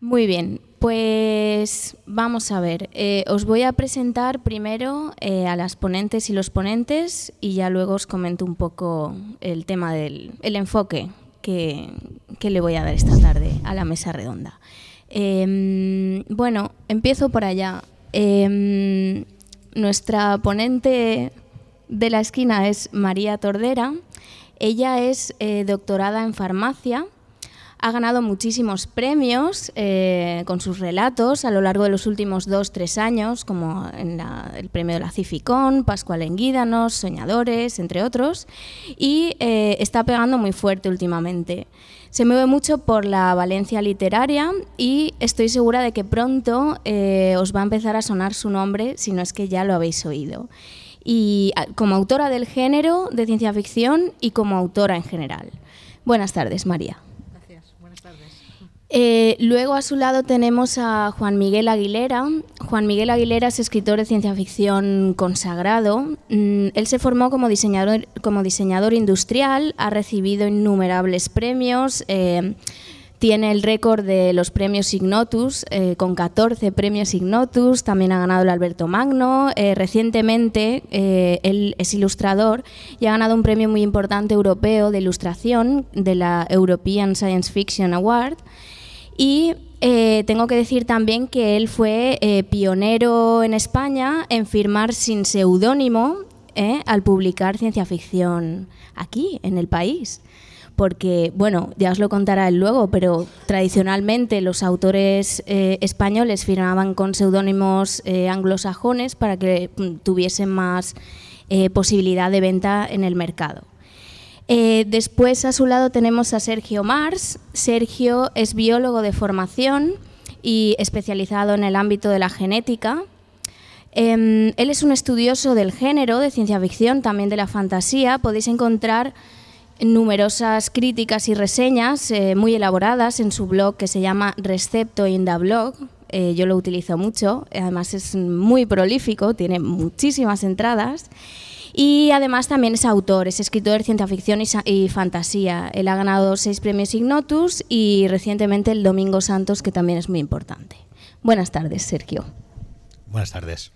Muy bien, pues vamos a ver. Os voy a presentar primero a las ponentes y los ponentes y ya luego os comento un poco el tema del enfoque que le voy a dar esta tarde a la mesa redonda. Bueno, empiezo por allá. Nuestra ponente de la esquina es María Tordera. Ella es doctorada en farmacia. Ha ganado muchísimos premios con sus relatos a lo largo de los últimos 2-3 años, como en el premio de la Cificón, Pascual en Guídanos, Soñadores, entre otros, y está pegando muy fuerte últimamente. Se mueve mucho por la Valencia literaria y estoy segura de que pronto os va a empezar a sonar su nombre, si no es que ya lo habéis oído. Y como autora del género de ciencia ficción y como autora en general. Buenas tardes, María. Luego a su lado tenemos a Juan Miguel Aguilera. Juan Miguel Aguilera es escritor de ciencia ficción consagrado. Él se formó como diseñador industrial, ha recibido innumerables premios, tiene el récord de los premios Ignotus, con 14 premios Ignotus, también ha ganado el Alberto Magno. Recientemente él es ilustrador y ha ganado un premio muy importante europeo de ilustración de la European Science Fiction Award. Y tengo que decir también que él fue pionero en España en firmar sin seudónimo al publicar ciencia ficción aquí, en el país. Porque, bueno, ya os lo contará él luego, pero tradicionalmente los autores españoles firmaban con seudónimos anglosajones para que tuviesen más posibilidad de venta en el mercado. Después a su lado tenemos a Sergio Mars. Sergio es biólogo de formación y especializado en el ámbito de la genética. Él es un estudioso del género, de ciencia ficción, también de la fantasía. Podéis encontrar numerosas críticas y reseñas muy elaboradas en su blog que se llama Recepto in the Blog. Yo lo utilizo mucho, además es muy prolífico, tiene muchísimas entradas. Y además también es autor, es escritor de ciencia ficción y fantasía. Él ha ganado 6 premios Ignotus y recientemente el Domingo Santos, que también es muy importante. Buenas tardes, Sergio. Buenas tardes.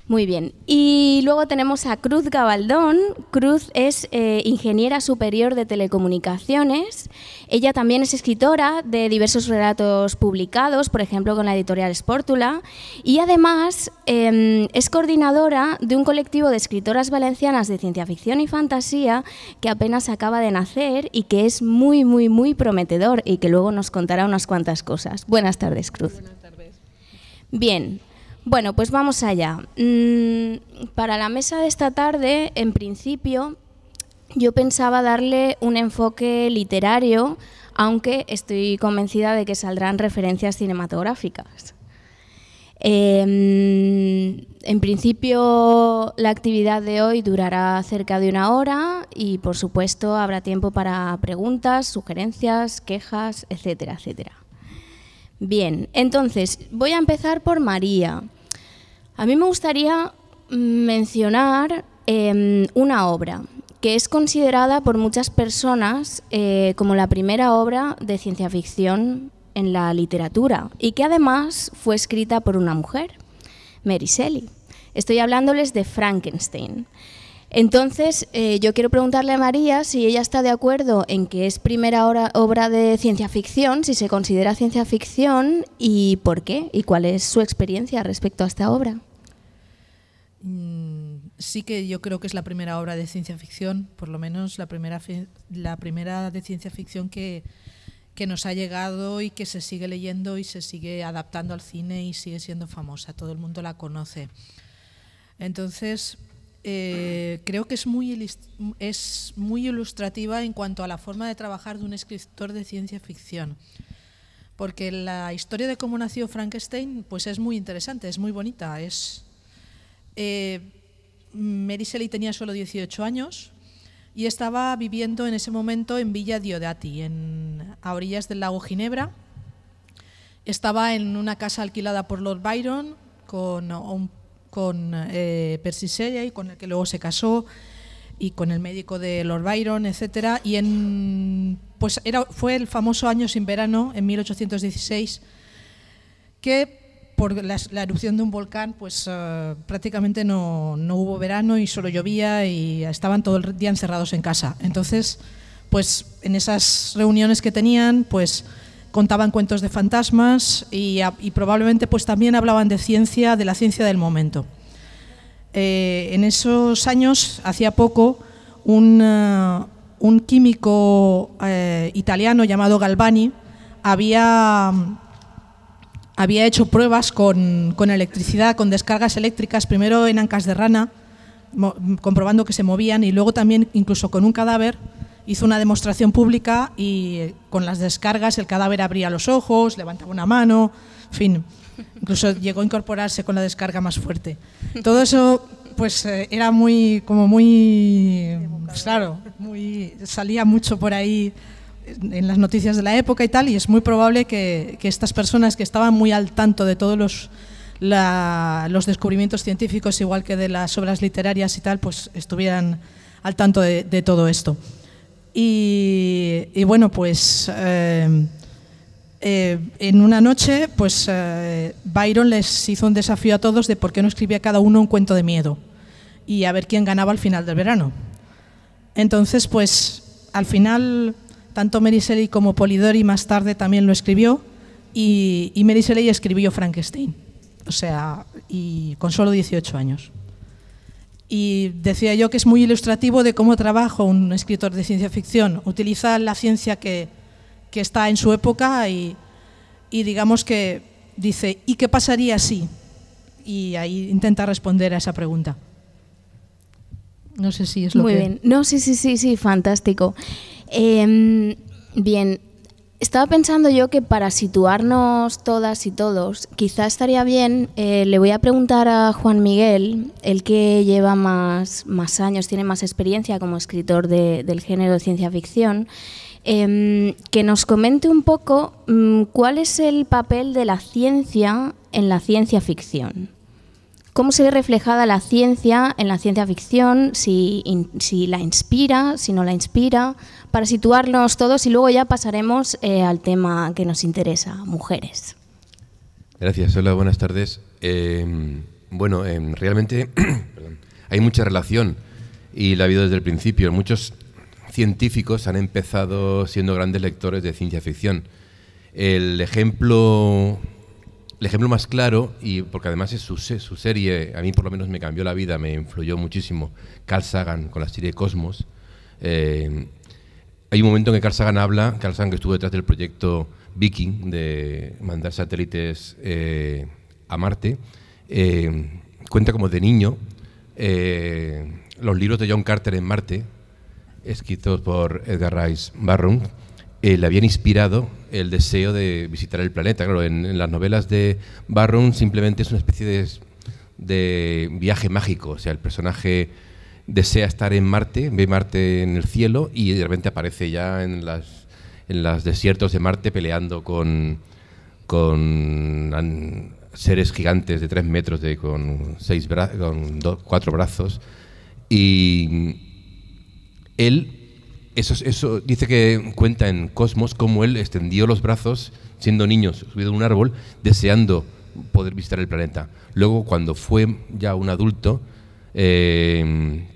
Muy bien. Y luego tenemos a Cruz Gabaldón. Cruz es ingeniera superior de telecomunicaciones. Ella también es escritora de diversos relatos publicados, por ejemplo, con la editorial Spórtula. Y además es coordinadora de un colectivo de escritoras valencianas de ciencia ficción y fantasía que apenas acaba de nacer y que es muy, muy, muy prometedor y que luego nos contará unas cuantas cosas. Buenas tardes, Cruz. Buenas tardes. Bien. Bueno, pues vamos allá. Para la mesa de esta tarde, en principio, yo pensaba darle un enfoque literario, aunque estoy convencida de que saldrán referencias cinematográficas. En principio, la actividad de hoy durará cerca de 1 hora y, por supuesto, habrá tiempo para preguntas, sugerencias, quejas, etcétera, etcétera. Bien, entonces, voy a empezar por María. A mí me gustaría mencionar una obra que es considerada por muchas personas como la primera obra de ciencia ficción en la literatura y que además fue escrita por una mujer, Mary Shelley. Estoy hablándoles de Frankenstein. Entonces, yo quiero preguntarle a María si ella está de acuerdo en que es primera obra de ciencia ficción, si se considera ciencia ficción y por qué, y cuál es su experiencia respecto a esta obra. Sí que yo creo que es la primera obra de ciencia ficción, por lo menos la primera de ciencia ficción que nos ha llegado y que se sigue leyendo y se sigue adaptando al cine y sigue siendo famosa, todo el mundo la conoce. Entonces, creo que es muy ilustrativa en cuanto a la forma de trabajar de un escritor de ciencia ficción, porque la historia de cómo nació Frankenstein pues es muy interesante, es muy bonita. Mary Shelley tenía solo 18 años y estaba viviendo en ese momento en Villa Diodati, a orillas del lago Ginebra. Estaba en una casa alquilada por Lord Byron con Percy Shelley, con el que luego se casó, y con el médico de Lord Byron, etcétera. Y fue el famoso año sin verano, en 1816, que por la erupción de un volcán pues prácticamente no hubo verano y solo llovía y estaban todo el día encerrados en casa. Entonces, pues en esas reuniones que tenían, pues contaban cuentos de fantasmas y probablemente pues también hablaban de ciencia, de la ciencia del momento. En esos años, hacía poco, un químico italiano llamado Galvani había hecho pruebas con electricidad, con descargas eléctricas, primero en ancas de rana, comprobando que se movían, y luego también incluso con un cadáver hizo una demostración pública y con las descargas el cadáver abría los ojos, levantaba una mano, en fin, incluso llegó a incorporarse con la descarga más fuerte. Todo eso pues era muy, pues, claro, salía mucho por ahí en las noticias de la época y tal, y es muy probable que estas personas que estaban muy al tanto de todos los descubrimientos científicos, igual que de las obras literarias y tal, pues estuvieran al tanto de todo esto. Y bueno, pues en una noche pues Byron les hizo un desafío a todos de por qué no escribía cada uno un cuento de miedo y a ver quién ganaba al final del verano. Entonces, pues al final tanto Mary Shelley como Polidori más tarde también lo escribió, y Mary Shelley escribió Frankenstein, o sea, y con solo 18 años. Y decía yo que es muy ilustrativo de cómo trabaja un escritor de ciencia ficción. Utiliza la ciencia que está en su época y digamos que dice, ¿y qué pasaría si? Y ahí intenta responder a esa pregunta. No sé si es lo que... Muy bien. No, sí, fantástico. Bien, estaba pensando yo que para situarnos todas y todos, quizá estaría bien, le voy a preguntar a Juan Miguel, el que lleva más años, tiene más experiencia como escritor del género de ciencia ficción, que nos comente un poco cuál es el papel de la ciencia en la ciencia ficción. ¿Cómo se ve reflejada la ciencia en la ciencia ficción? Si la inspira, si no la inspira, para situarnos todos, y luego ya pasaremos al tema que nos interesa, mujeres. Gracias, hola, buenas tardes. Bueno, realmente hay mucha relación y la ha habido desde el principio. Muchos científicos han empezado siendo grandes lectores de ciencia ficción. El ejemplo más claro, y porque además es su serie, a mí por lo menos me cambió la vida, me influyó muchísimo, Carl Sagan con la serie Cosmos. Hay un momento en que Carl Sagan que estuvo detrás del proyecto Viking, de mandar satélites a Marte, cuenta como de niño los libros de John Carter en Marte, escritos por Edgar Rice Burroughs, le habían inspirado el deseo de visitar el planeta. Claro, en las novelas de Burroughs simplemente es una especie de viaje mágico, o sea, el personaje desea estar en Marte, ve Marte en el cielo y de repente aparece ya en los desiertos de Marte peleando con seres gigantes de 3 metros, con 4 brazos, y él... Eso dice que cuenta en Cosmos cómo él extendió los brazos siendo niño, subido en un árbol, deseando poder visitar el planeta. Luego, cuando fue ya un adulto,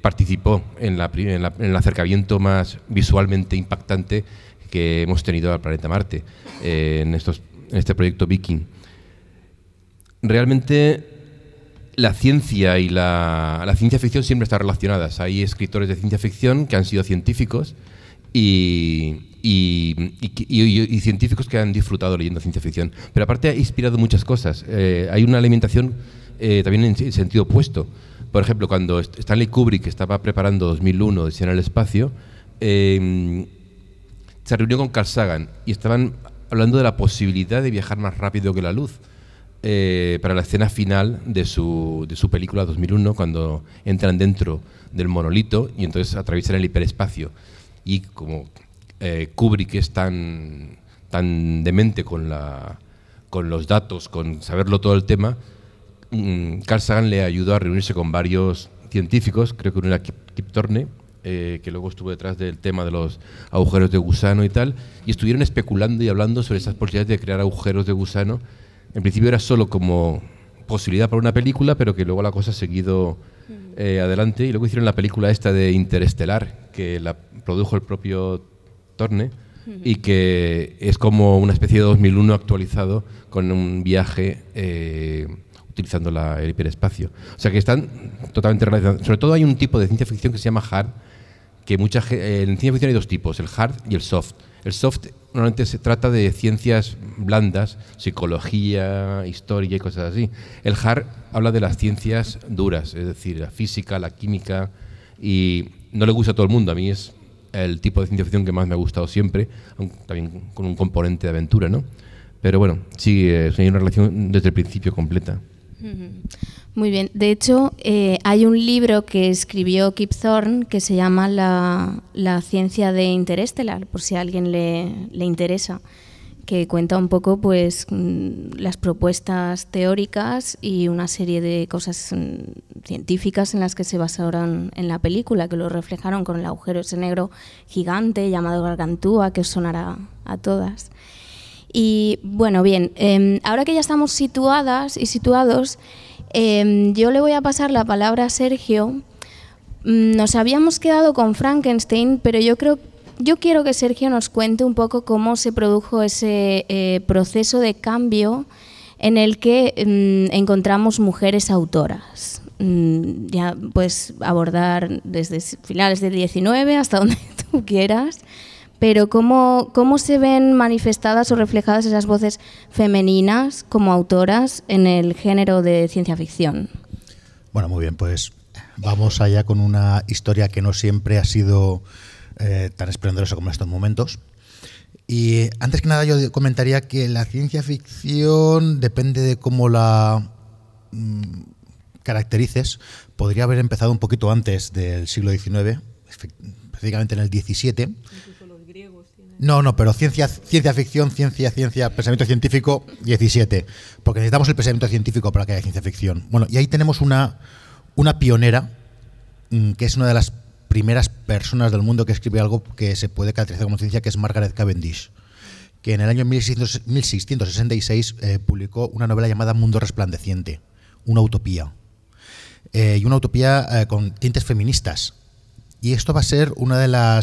participó en el acercamiento más visualmente impactante que hemos tenido al planeta Marte, en este proyecto Viking. Realmente la ciencia y la ciencia ficción siempre están relacionadas. Hay escritores de ciencia ficción que han sido científicos y científicos que han disfrutado leyendo ciencia ficción. Pero aparte ha inspirado muchas cosas. Hay una alimentación también en sentido opuesto. Por ejemplo, cuando Stanley Kubrick estaba preparando 2001, Odisea en el espacio, se reunió con Carl Sagan y estaban hablando de la posibilidad de viajar más rápido que la luz. Para la escena final de su película 2001, cuando entran dentro del monolito y entonces atraviesan el hiperespacio. Y como Kubrick es tan demente con los datos, con saberlo todo el tema, Carl Sagan le ayudó a reunirse con varios científicos, creo que uno era Kip Thorne, que luego estuvo detrás del tema de los agujeros de gusano y tal, y estuvieron especulando y hablando sobre esas posibilidades de crear agujeros de gusano En principio era solo como posibilidad para una película, pero que luego la cosa ha seguido adelante. Y luego hicieron la película esta de Interestelar, que la produjo el propio Torne, y que es como una especie de 2001 actualizado con un viaje utilizando el hiperespacio. O sea que están totalmente relacionados. Sobre todo hay un tipo de ciencia ficción que se llama hard, que en ciencia ficción hay dos tipos, el hard y el soft. El soft normalmente se trata de ciencias blandas, psicología, historia y cosas así. El hard habla de las ciencias duras, es decir, la física, la química, y no le gusta a todo el mundo. A mí es el tipo de ciencia ficción que más me ha gustado siempre, también con un componente de aventura, ¿no? Pero bueno, sí, hay una relación desde el principio completa. Muy bien. De hecho, hay un libro que escribió Kip Thorne que se llama La ciencia de Interestelar, por si a alguien le interesa, que cuenta un poco pues las propuestas teóricas y una serie de cosas científicas en las que se basaron en la película, que lo reflejaron con el agujero ese negro gigante llamado Gargantúa, que os sonará a todas. Y bueno, bien, ahora que ya estamos situadas y situados, yo le voy a pasar la palabra a Sergio. Nos habíamos quedado con Frankenstein, pero yo quiero que Sergio nos cuente un poco cómo se produjo ese proceso de cambio en el que encontramos mujeres autoras. Ya puedes abordar desde finales del 19 hasta donde tú quieras, pero cómo se ven manifestadas o reflejadas esas voces femeninas como autoras en el género de ciencia ficción. Bueno, muy bien, pues vamos allá con una historia que no siempre ha sido tan esplendorosa como en estos momentos. Y antes que nada yo comentaría que la ciencia ficción, depende de cómo la caracterices, podría haber empezado un poquito antes del siglo XIX, específicamente en el XVII. Incluso los griegos tienen... No, pero ciencia ficción, ciencia, pensamiento científico, XVII, porque necesitamos el pensamiento científico para que haya ciencia ficción. Bueno, y ahí tenemos una pionera, que es una de las primeras personas del mundo que escribe algo que se puede caracterizar como ciencia, que es Margaret Cavendish, que en el año 1666 publicó una novela llamada Mundo Resplandeciente, una utopía, y una utopía con tintes feministas. Y esto va a ser una de la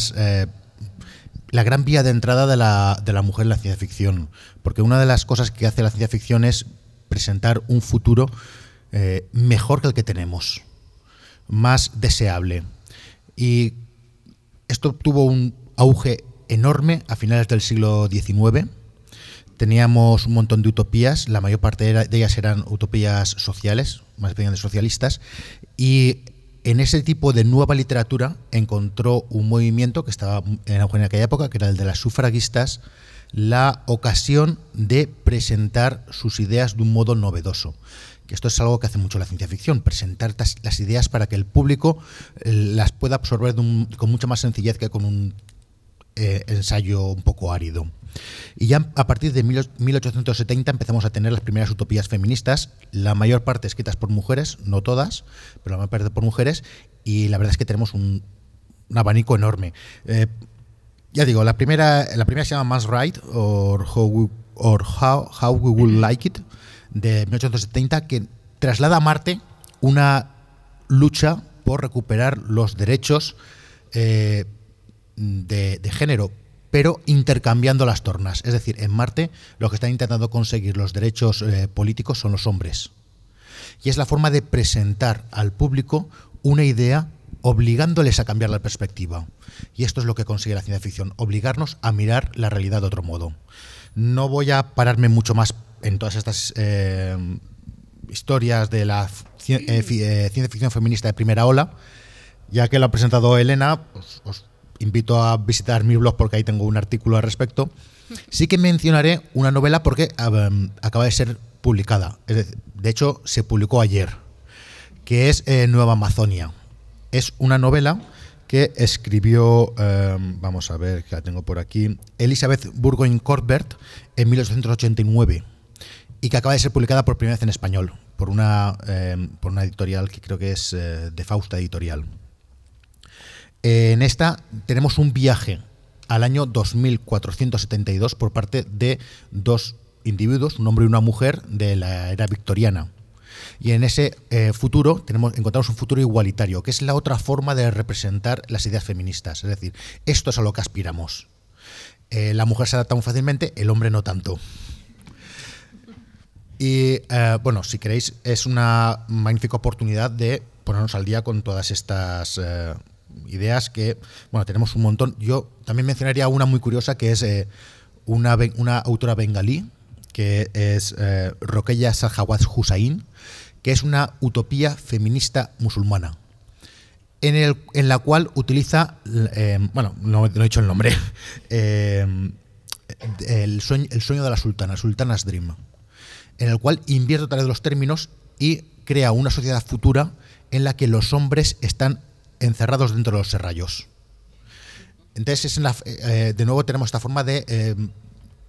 gran vía de entrada de la mujer en la ciencia ficción, porque una de las cosas que hace la ciencia ficción es presentar un futuro mejor que el que tenemos, más deseable. Y esto tuvo un auge enorme a finales del siglo XIX. Teníamos un montón de utopías, la mayor parte de ellas eran utopías sociales, más bien socialistas, y en ese tipo de nueva literatura encontró un movimiento que estaba en auge en aquella época, que era el de las sufragistas, la ocasión de presentar sus ideas de un modo novedoso. Que esto es algo que hace mucho la ciencia ficción, presentar las ideas para que el público las pueda absorber con mucha más sencillez que con un ensayo un poco árido. Y ya a partir de 1870 empezamos a tener las primeras utopías feministas, la mayor parte escritas por mujeres, no todas, pero la mayor parte por mujeres, y la verdad es que tenemos un abanico enorme. Ya digo, la primera se llama Man's Right, or How We Would Like It, de 1870, que traslada a Marte una lucha por recuperar los derechos de género, pero intercambiando las tornas. Es decir, en Marte lo que están intentando conseguir los derechos políticos son los hombres. Y es la forma de presentar al público una idea obligándoles a cambiar la perspectiva. Y esto es lo que consigue la ciencia ficción, obligarnos a mirar la realidad de otro modo. No voy a pararme mucho más en todas estas historias de la ciencia ficción feminista de primera ola. Ya que lo ha presentado Elena, pues os invito a visitar mi blog porque ahí tengo un artículo al respecto. Sí que mencionaré una novela porque acaba de ser publicada. De hecho, se publicó ayer, que es Nueva Amazonia. Es una novela que escribió, vamos a ver, que la tengo por aquí, Elizabeth Burgoyne Corbett en 1889 y que acaba de ser publicada por primera vez en español por una editorial que creo que es de Fausta Editorial. En esta tenemos un viaje al año 2472 por parte de dos individuos, un hombre y una mujer de la era victoriana. Y en ese futuro encontramos un futuro igualitario, que es la otra forma de representar las ideas feministas. Es decir, esto es a lo que aspiramos. La mujer se adapta muy fácilmente, el hombre no tanto. Y bueno, si queréis, es una magnífica oportunidad de ponernos al día con todas estas ideas que, bueno, tenemos un montón. Yo también mencionaría una muy curiosa, que es una autora bengalí, que es Rokeya Sarjawaz Hussain, que es una utopía feminista musulmana, en la cual utiliza, bueno, no he dicho el nombre, el sueño de la sultana, Sultana's Dream, en el cual invierte otra vez los términos y crea una sociedad futura en la que los hombres están encerrados dentro de los serrallos. Entonces, de nuevo tenemos esta forma de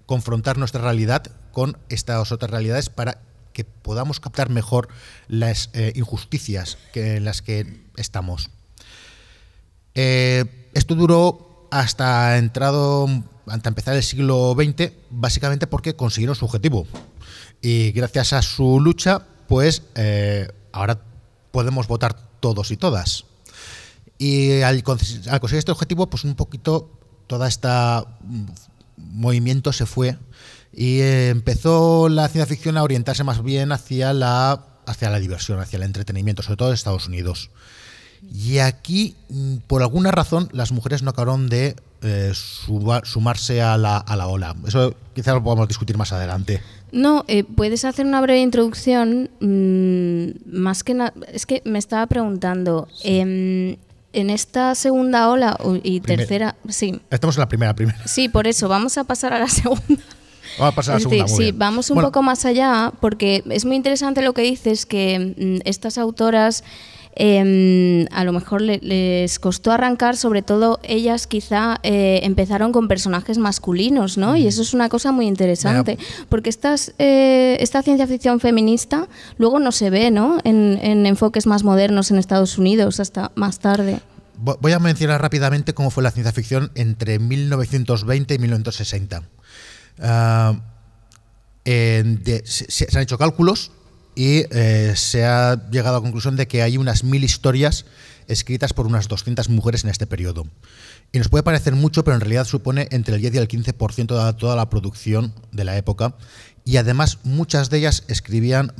confrontar nuestra realidad con estas otras realidades para que podamos captar mejor las injusticias en las que estamos. Esto duró hasta empezar el siglo XX, básicamente porque consiguieron su objetivo. Y gracias a su lucha, pues ahora podemos votar todos y todas. Y al conseguir este objetivo, pues un poquito todo este movimiento se fue y empezó la ciencia ficción a orientarse más bien hacia la diversión, hacia el entretenimiento, sobre todo en Estados Unidos. Y aquí, por alguna razón, las mujeres no acabaron de sumarse a la ola. Eso quizás lo podamos discutir más adelante. No, puedes hacer una breve introducción. Más que nada, es que me estaba preguntando, en esta segunda ola y tercera, sí. Estamos en la primera. Sí, por eso, vamos a pasar a la segunda. Vamos a pasar a la segunda, muy sí, bien. vamos un poco más allá, porque es muy interesante lo que dices, que estas autoras a lo mejor les costó arrancar, sobre todo ellas quizá empezaron con personajes masculinos, ¿no? Y eso es una cosa muy interesante, porque esta ciencia ficción feminista luego no se ve, ¿no? En enfoques más modernos en Estados Unidos hasta más tarde. Voy a mencionar rápidamente cómo fue la ciencia ficción entre 1920 y 1960. Se han hecho cálculos y se ha llegado a la conclusión de que hay unas 1000 historias escritas por unas 200 mujeres en este periodo. Y nos puede parecer mucho, pero en realidad supone entre el 10 y el 15% de toda la producción de la época. Y además muchas de ellas escribían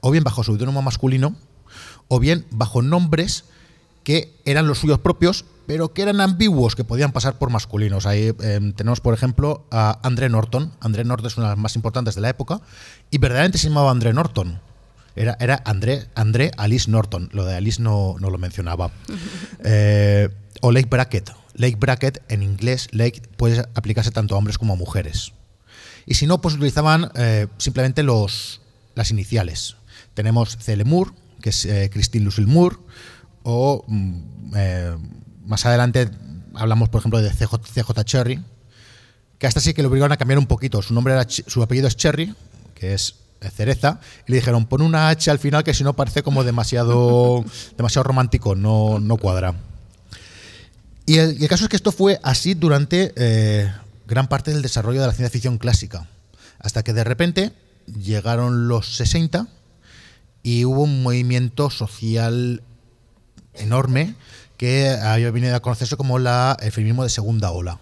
o bien bajo seudónimo masculino o bien bajo nombres que eran los suyos propios, pero que eran ambiguos, que podían pasar por masculinos. Ahí tenemos, por ejemplo, a André Norton. André Norton es una de las más importantes de la época y verdaderamente se llamaba André Norton. Era André Alice Norton. Lo de Alice no lo mencionaba. O Lake Brackett. Lake Brackett, en inglés, Lake puede aplicarse tanto a hombres como a mujeres. Y si no, pues utilizaban simplemente las iniciales. Tenemos C.L. Moore, que es Christine Lucille Moore, o más adelante hablamos, por ejemplo, de C.J. Cherry, que hasta sí que le obligaron a cambiar un poquito. Su apellido es Cherry, que es cereza, y le dijeron, pon una H al final, que si no parece como demasiado romántico, no cuadra. Y el caso es que esto fue así durante gran parte del desarrollo de la ciencia ficción clásica, hasta que de repente llegaron los 60 y hubo un movimiento social enorme que había venido a conocerse como el feminismo de segunda ola.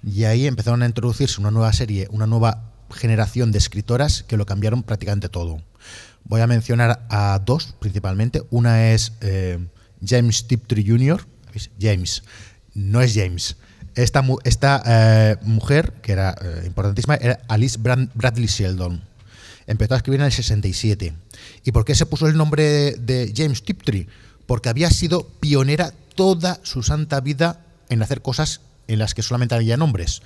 Y ahí empezaron a introducirse una nueva generación de escritoras que lo cambiaron prácticamente todo. Voy a mencionar a dos principalmente. Una es James Tiptree Jr. James, no es James. Esta mujer, que era importantísima, era Alice Bradley Sheldon. Empezó a escribir en el 67. ¿Y por qué se puso el nombre de James Tiptree? Porque había sido pionera toda su santa vida en hacer cosas en las que solamente había hombres.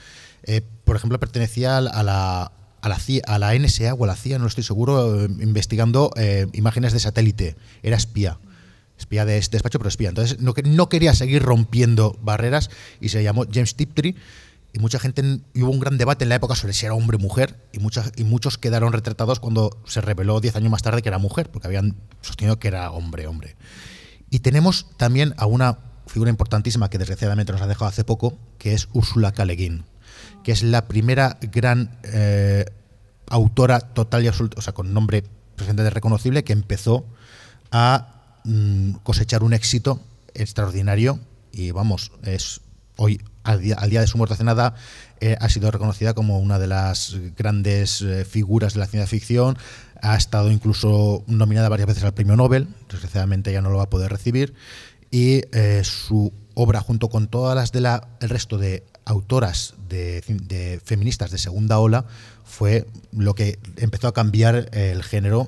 Por ejemplo, pertenecía a la NSA o a la CIA, no estoy seguro, investigando imágenes de satélite. Era espía de despacho, pero espía. Entonces no quería seguir rompiendo barreras y se llamó James Tiptree. Y mucha gente, hubo un gran debate en la época sobre si era hombre o mujer, y muchos quedaron retratados cuando se reveló 10 años más tarde que era mujer, porque habían sostenido que era hombre. Y tenemos también a una figura importantísima que desgraciadamente nos ha dejado hace poco, que es Ursula K. Le Guin, que es la primera gran autora total y absoluta, o sea, con nombre perfectamente reconocible, que empezó a cosechar un éxito extraordinario y vamos, es hoy, al día de su muerte hace nada, ha sido reconocida como una de las grandes figuras de la ciencia ficción, ha estado incluso nominada varias veces al premio Nobel, desgraciadamente ya no lo va a poder recibir, y su obra, junto con todas las del resto de autoras de feministas de segunda ola, fue lo que empezó a cambiar el género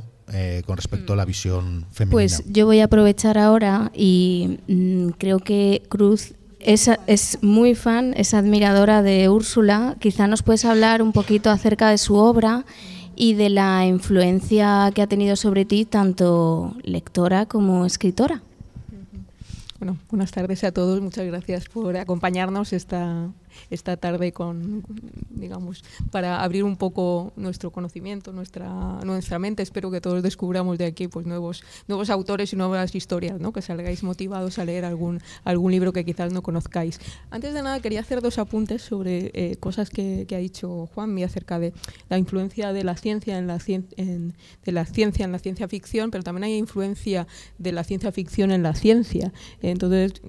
con respecto a la visión femenina. Pues yo voy a aprovechar ahora y creo que Cruz es muy fan, es admiradora de Úrsula. Quizá nos puedes hablar un poquito acerca de su obra y de la influencia que ha tenido sobre ti, tanto lectora como escritora. Bueno, buenas tardes a todos. Muchas gracias por acompañarnos esta tarde digamos, para abrir un poco nuestro conocimiento, nuestra mente. Espero que todos descubramos de aquí pues nuevos autores y nuevas historias, ¿no? Que salgáis motivados a leer algún libro que quizás no conozcáis. Antes de nada, quería hacer 2 apuntes sobre cosas que ha dicho Juanmi acerca de la influencia de la ciencia en la ciencia ficción, pero también hay influencia de la ciencia ficción en la ciencia. Entonces,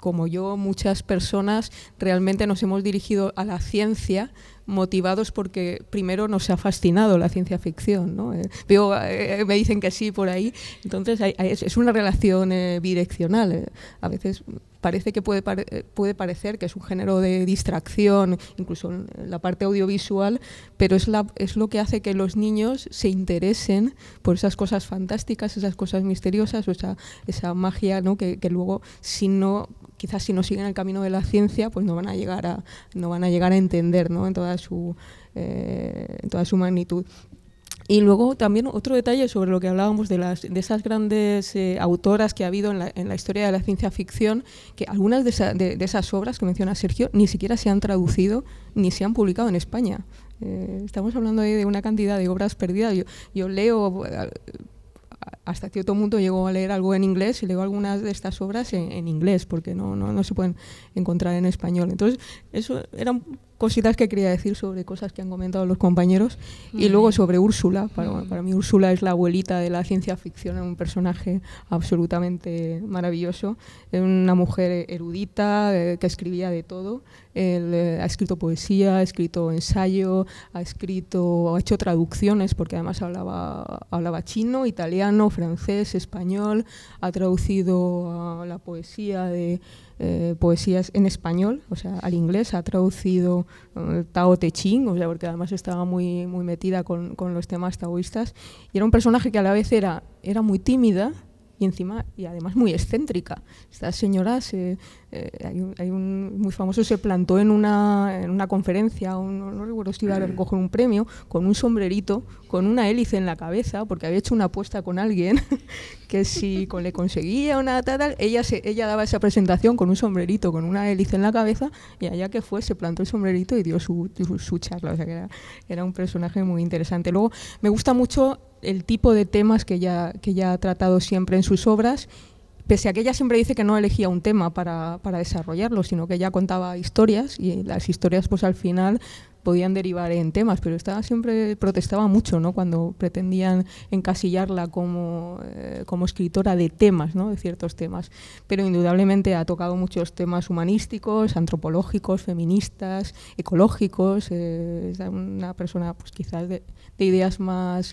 como yo, muchas personas realmente nos hemos dirigido a la ciencia motivados porque primero nos ha fascinado la ciencia ficción, ¿no? Me dicen que sí por ahí, entonces es una relación bidireccional. A veces parece que puede parecer que es un género de distracción, incluso en la parte audiovisual, pero es lo que hace que los niños se interesen por esas cosas fantásticas, esas cosas misteriosas, o esa magia, ¿no? que luego, quizás si no siguen el camino de la ciencia, pues no van a llegar a entender, ¿no? en toda su magnitud. Y luego también otro detalle sobre lo que hablábamos de esas grandes autoras que ha habido en la historia de la ciencia ficción, que algunas de esas obras que menciona Sergio ni siquiera se han traducido ni se han publicado en España. Estamos hablando ahí de una cantidad de obras perdidas. Yo leo, hasta cierto punto llego a leer algo en inglés y leo algunas de estas obras en inglés porque no se pueden encontrar en español. Entonces, eso eran cositas que quería decir sobre cosas que han comentado los compañeros. Y luego sobre Úrsula. Para mí Úrsula es la abuelita de la ciencia ficción, es un personaje absolutamente maravilloso. Es una mujer erudita que escribía de todo. Ha escrito poesía, ha escrito ensayo, ha hecho traducciones porque además hablaba chino, italiano, francés, español. Ha traducido la poesía poesías en español, o sea, al inglés. Ha traducido Tao Te Ching, o sea, porque además estaba muy metida con los temas taoístas, y era un personaje que a la vez era muy tímida y además muy excéntrica. Esta señora hay un muy famoso, se plantó en una conferencia, no recuerdo si iba a recoger un premio, con un sombrerito, con una hélice en la cabeza, porque había hecho una apuesta con alguien que si le conseguía una tal, ella daba esa presentación con un sombrerito, con una hélice en la cabeza, y allá que fue, se plantó el sombrerito y dio su charla. O sea, que era un personaje muy interesante. Luego, me gusta mucho el tipo de temas que ella ha tratado siempre en sus obras, pese a que ella siempre dice que no elegía un tema para desarrollarlo, sino que ella contaba historias, y las historias pues al final podían derivar en temas, pero siempre protestaba mucho, ¿no? Cuando pretendían encasillarla como escritora de temas, ¿no? De ciertos temas. Pero indudablemente ha tocado muchos temas humanísticos, antropológicos, feministas, ecológicos. Es una persona pues quizás de ideas más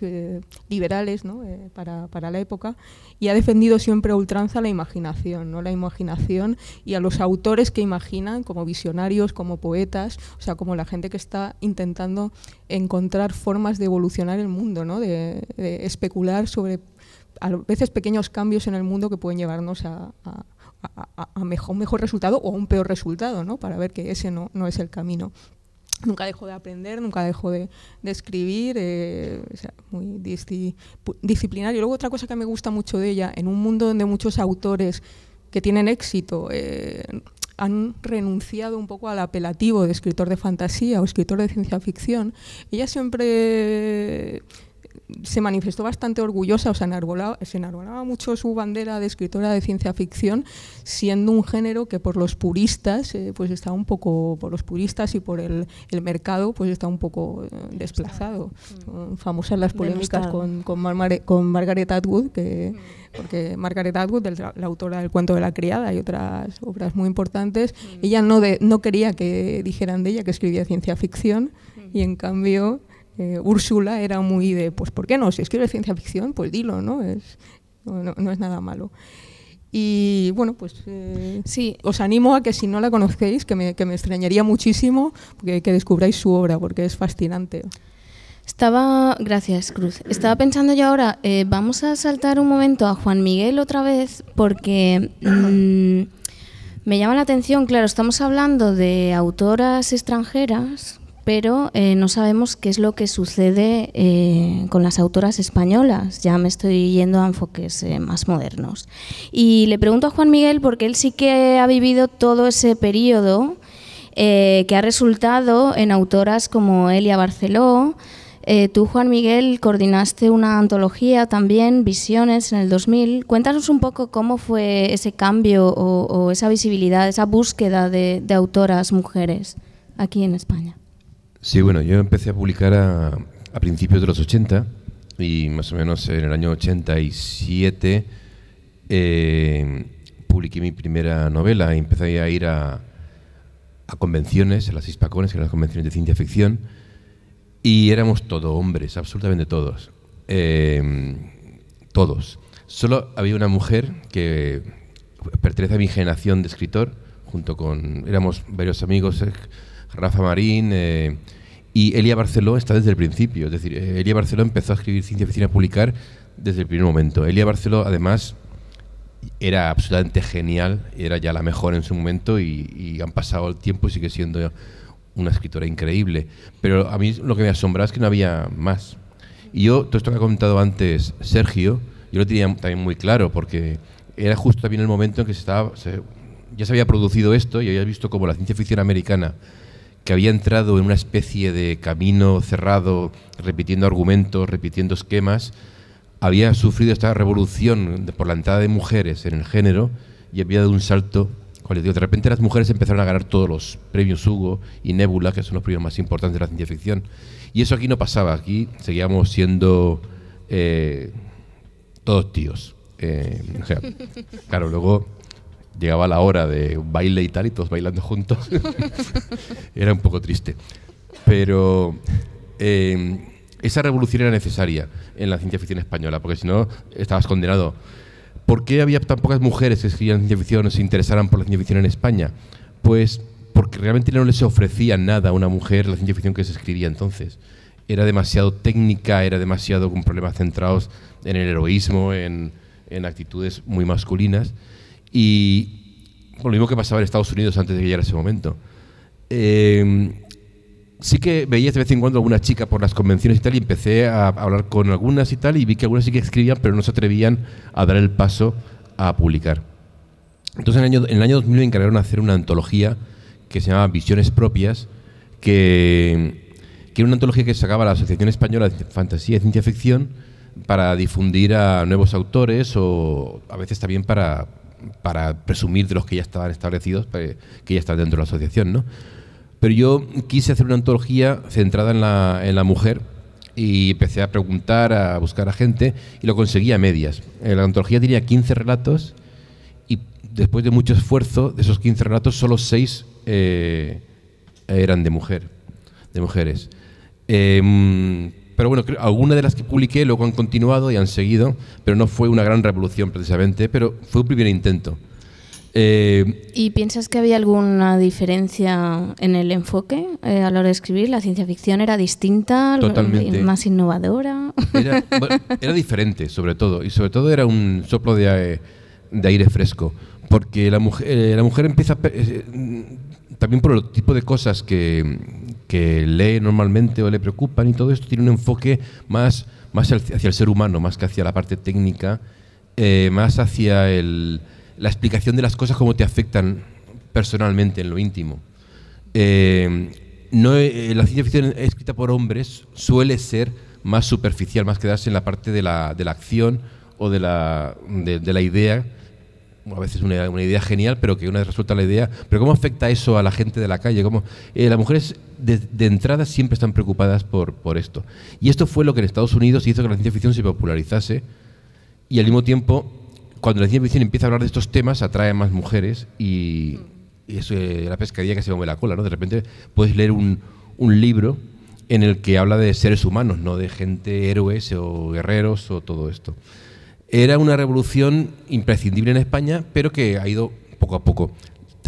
liberales, ¿no? Para la época, y ha defendido siempre a ultranza la imaginación, ¿no? La imaginación y a los autores que imaginan como visionarios, como poetas, o sea, como la gente que está intentando encontrar formas de evolucionar el mundo, ¿no? De especular sobre a veces pequeños cambios en el mundo que pueden llevarnos a un mejor resultado o a un peor resultado, ¿no? Para ver que ese no es el camino. Nunca dejó de aprender, nunca dejó de escribir, o sea, muy disciplinario. Y luego otra cosa que me gusta mucho de ella, en un mundo donde muchos autores que tienen éxito han renunciado un poco al apelativo de escritor de fantasía o escritor de ciencia ficción, ella siempre se manifestó bastante orgullosa, o sea, se enarbolaba mucho su bandera de escritora de ciencia ficción, siendo un género que por los puristas, pues está un poco, por los puristas y por el mercado, pues está un poco desplazado. Son famosas las polémicas con Margaret Atwood, porque Margaret Atwood, la autora del Cuento de la criada y otras obras muy importantes, ella no quería que dijeran de ella que escribía ciencia ficción, y en cambio Úrsula era muy de, pues ¿por qué no? Si escribes ciencia ficción, pues dilo, ¿no? No es nada malo. Y bueno, pues sí, os animo a que si no la conocéis, que me extrañaría muchísimo que descubráis su obra, porque es fascinante. Gracias, Cruz. Estaba pensando yo ahora, vamos a saltar un momento a Juan Miguel otra vez, porque me llama la atención, claro, estamos hablando de autoras extranjeras, pero no sabemos qué es lo que sucede con las autoras españolas. Ya me estoy yendo a enfoques más modernos. Y le pregunto a Juan Miguel, porque él sí que ha vivido todo ese periodo que ha resultado en autoras como Elia Barceló. Tú, Juan Miguel, coordinaste una antología también, Visiones, en el 2000. Cuéntanos un poco cómo fue ese cambio o esa visibilidad, esa búsqueda de autoras mujeres aquí en España. Sí, bueno, yo empecé a publicar a principios de los 80 y más o menos en el año 87 publiqué mi primera novela y empecé a ir a convenciones, a las Hispacones, que eran las convenciones de ciencia ficción. Y éramos todos hombres, absolutamente todos. Todos. Solo había una mujer que pertenece a mi generación de escritor, éramos varios amigos, Rafa Marín, y Elia Barceló está desde el principio. Es decir, Elia Barceló empezó a escribir ciencia ficción y a publicar desde el primer momento. Elia Barceló, además, era absolutamente genial, era ya la mejor en su momento y han pasado el tiempo y sigue siendo una escritora increíble, pero a mí lo que me asombraba es que no había más. Y yo, todo esto que ha comentado antes Sergio, yo lo tenía también muy claro, porque era justo también el momento en que ya se había producido esto y había visto como la ciencia ficción americana, que había entrado en una especie de camino cerrado, repitiendo argumentos, repitiendo esquemas, había sufrido esta revolución por la entrada de mujeres en el género y había dado un salto. De repente las mujeres empezaron a ganar todos los premios Hugo y Nebula, que son los premios más importantes de la ciencia ficción. Y eso aquí no pasaba, aquí seguíamos siendo todos tíos. O sea, claro, luego llegaba la hora de baile y tal, y todos bailando juntos. Era un poco triste. Pero esa revolución era necesaria en la ciencia ficción española, porque si no, estabas condenado. ¿Por qué había tan pocas mujeres que escribían ciencia ficción o se interesaran por la ciencia ficción en España? Pues porque realmente no les ofrecía nada a una mujer la ciencia ficción que se escribía entonces. Era demasiado técnica, era demasiado con problemas centrados en el heroísmo, en actitudes muy masculinas. Y lo mismo que pasaba en Estados Unidos antes de que llegara ese momento. Sí que veía de vez en cuando alguna chica por las convenciones y tal, y empecé a hablar con algunas y tal, y vi que algunas sí que escribían, pero no se atrevían a dar el paso a publicar. Entonces en el año 2000 me encargaron de hacer una antología que se llamaba Visiones Propias, que era una antología que sacaba la Asociación Española de Fantasía y Ciencia Ficción para difundir a nuevos autores o a veces también para presumir de los que ya estaban establecidos, que ya están dentro de la asociación, ¿no? Pero yo quise hacer una antología centrada en la mujer y empecé a preguntar, a buscar a gente y lo conseguí a medias. La antología tenía 15 relatos y después de mucho esfuerzo, de esos 15 relatos, solo 6 eran de mujeres. Pero bueno, algunas de las que publiqué luego han continuado y han seguido, pero no fue una gran revolución precisamente, pero fue un primer intento. ¿Y piensas que había alguna diferencia en el enfoque a la hora de escribir? ¿La ciencia ficción era distinta? Totalmente. ¿Más innovadora? Era diferente, sobre todo. Y sobre todo era un soplo de aire fresco. Porque la mujer empieza, también por el tipo de cosas que lee normalmente o le preocupan y todo esto, tiene un enfoque más hacia el ser humano, más que hacia la parte técnica, más hacia la explicación de las cosas, cómo te afectan personalmente en lo íntimo. La ciencia ficción escrita por hombres suele ser más superficial, más quedarse en la parte de la acción o de la idea. A veces una idea genial, pero que una vez resuelta la idea. Pero ¿cómo afecta eso a la gente de la calle? ¿Cómo, las mujeres de entrada siempre están preocupadas por esto. Y esto fue lo que en Estados Unidos hizo que la ciencia ficción se popularizase. Y al mismo tiempo, cuando la ciencia ficción empieza a hablar de estos temas, atrae a más mujeres. Y eso es la pescadilla que se mueve la cola, ¿no? De repente puedes leer un libro en el que habla de seres humanos, no de gente héroes o guerreros o todo esto. Era una revolución imprescindible en España, pero que ha ido poco a poco.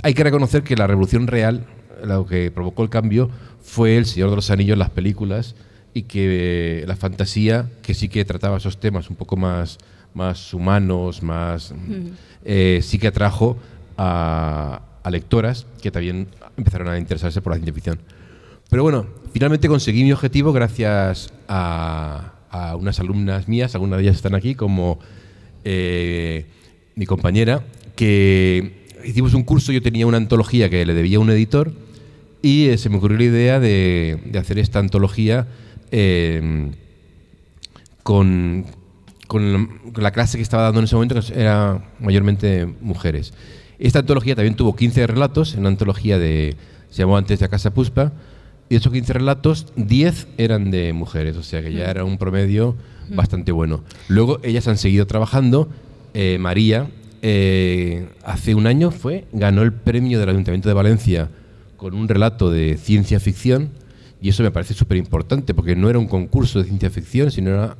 Hay que reconocer que la revolución real, lo que provocó el cambio, fue El Señor de los Anillos, las películas, y que la fantasía, que sí que trataba esos temas un poco más humanos, sí que atrajo a lectoras que también empezaron a interesarse por la ciencia ficción. Pero bueno, finalmente conseguí mi objetivo gracias a unas alumnas mías, algunas de ellas están aquí, como mi compañera, que hicimos un curso. Yo tenía una antología que le debía a un editor y se me ocurrió la idea de hacer esta antología con la clase que estaba dando en ese momento, que era mayormente mujeres. Esta antología también tuvo 15 relatos, una antología se llamó Antes de Casa Puspa, y de esos 15 relatos, 10 eran de mujeres, o sea que ya era un promedio bastante bueno. Luego ellas han seguido trabajando. María, hace un año ganó el premio del Ayuntamiento de Valencia con un relato de ciencia ficción, y eso me parece súper importante, porque no era un concurso de ciencia ficción, sino era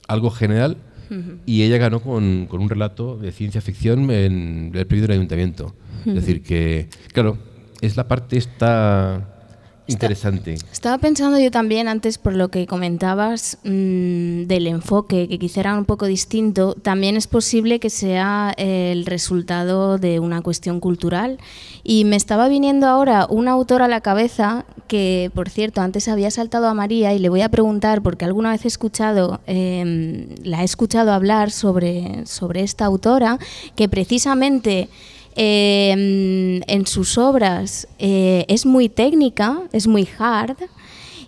algo general, y ella ganó con un relato de ciencia ficción en el premio del Ayuntamiento. Es decir, que, claro, es la parte interesante. Estaba pensando yo también antes, por lo que comentabas del enfoque, que quizá era un poco distinto. También es posible que sea el resultado de una cuestión cultural. Y me estaba viniendo ahora un autor a la cabeza que, por cierto, antes había saltado a María, y le voy a preguntar, porque alguna vez la he escuchado hablar sobre esta autora, que precisamente en sus obras es muy técnica, es muy hard,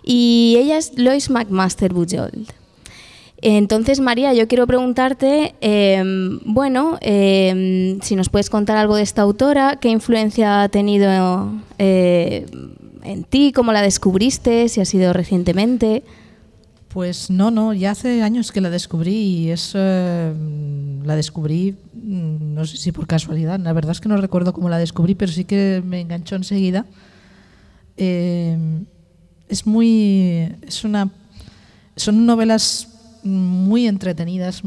y ella es Lois McMaster Bujold. Entonces, María, yo quiero preguntarte, si nos puedes contar algo de esta autora, qué influencia ha tenido en ti, cómo la descubriste, si ha sido recientemente. Pues no, ya hace años que la descubrí, y la descubrí, no sé si por casualidad, la verdad es que no recuerdo cómo la descubrí, pero sí que me enganchó enseguida. Son novelas muy entretenidas.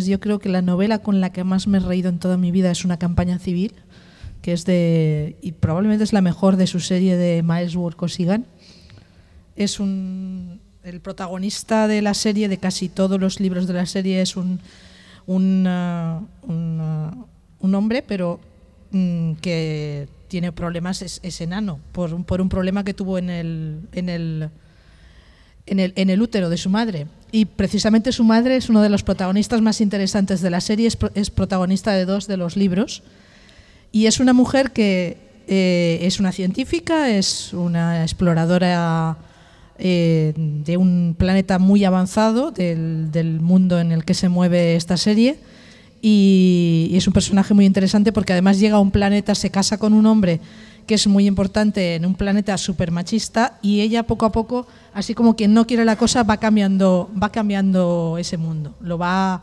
Yo creo que la novela con la que más me he reído en toda mi vida es Una campaña civil, que es y probablemente es la mejor de su serie, de Miles Kosigan. El protagonista de la serie, de casi todos los libros de la serie, es un hombre, pero que tiene problemas, es enano, por un problema que tuvo en el útero de su madre. Y precisamente su madre es uno de los protagonistas más interesantes de la serie, es protagonista de 2 de los libros, y es una mujer que es una científica, es una exploradora de un planeta muy avanzado del mundo en el que se mueve esta serie, y es un personaje muy interesante porque además llega a un planeta, se casa con un hombre que es muy importante en un planeta súper machista, y ella poco a poco, así como quien no quiere la cosa, va cambiando ese mundo, lo va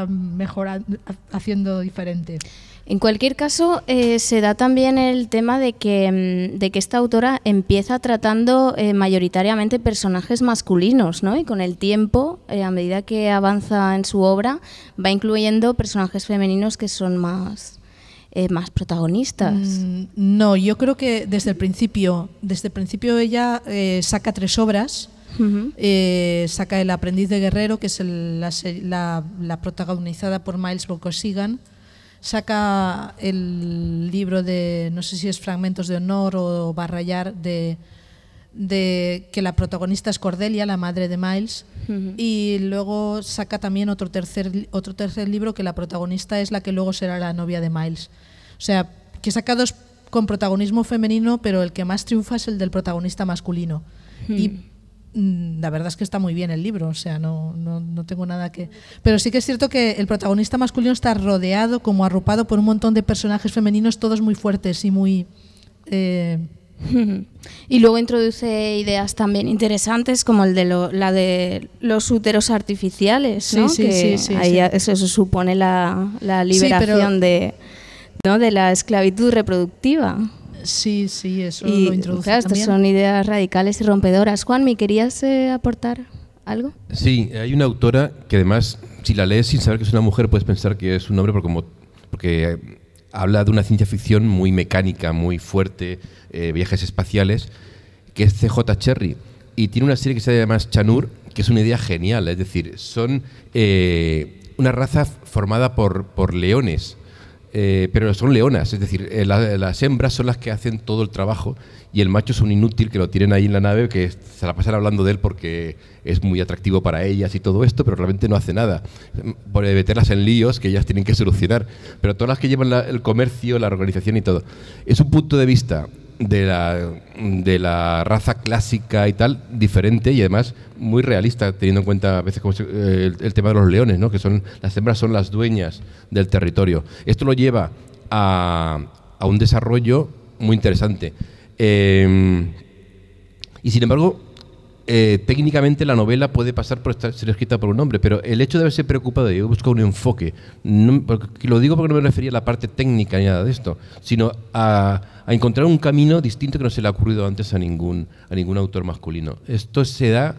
mejorando, haciendo diferente. En cualquier caso, se da también el tema de que esta autora empieza tratando mayoritariamente personajes masculinos, ¿no? Y con el tiempo, a medida que avanza en su obra, va incluyendo personajes femeninos que son más protagonistas. No, yo creo que desde el principio ella saca 3 obras. Saca El aprendiz de guerrero, que es la protagonizada por Miles Kosigan. Saca el libro de, no sé si es Fragmentos de honor o Barrayar, de que la protagonista es Cordelia, la madre de Miles. Y luego saca también otro tercer libro, que la protagonista es la que luego será la novia de Miles. O sea, que saca 2 con protagonismo femenino, pero el que más triunfa es el del protagonista masculino. Y la verdad es que está muy bien el libro, o sea, no tengo nada que... Pero sí que es cierto que el protagonista masculino está rodeado, como arropado por un montón de personajes femeninos, todos muy fuertes y muy... Y luego introduce ideas también interesantes como la de los úteros artificiales, ¿no? Sí, que ahí eso supone la liberación de la esclavitud reproductiva. Sí, eso y, lo introduce claro, estas también. son ideas radicales y rompedoras. Juanmi, ¿querías aportar algo? Sí, hay una autora que además, si la lees sin saber que es una mujer, puedes pensar que es un hombre porque habla de una ciencia ficción muy mecánica, muy fuerte, viajes espaciales, que es C.J. Cherry. Y tiene una serie que se llama Chanur, que es una idea genial. Es decir, son una raza formada por leones, pero son leonas. Es decir, las hembras son las que hacen todo el trabajo y el macho es un inútil que lo tienen ahí en la nave, que se la pasan hablando de él porque es muy atractivo para ellas y todo esto, pero realmente no hace nada. Por meterlas en líos que ellas tienen que solucionar. Pero todas las que llevan el comercio, la organización y todo. Es un punto de vista de la raza clásica y tal, diferente y además muy realista, teniendo en cuenta a veces como el tema de los leones, ¿no? Que las hembras son las dueñas del territorio. Esto lo lleva a un desarrollo muy interesante. Y sin embargo, técnicamente la novela puede pasar por ser escrita por un hombre, pero el hecho de haberse preocupado de buscar un enfoque, lo digo porque no me refería a la parte técnica ni nada de esto, sino a encontrar un camino distinto que no se le ha ocurrido antes a ningún autor masculino. Esto se da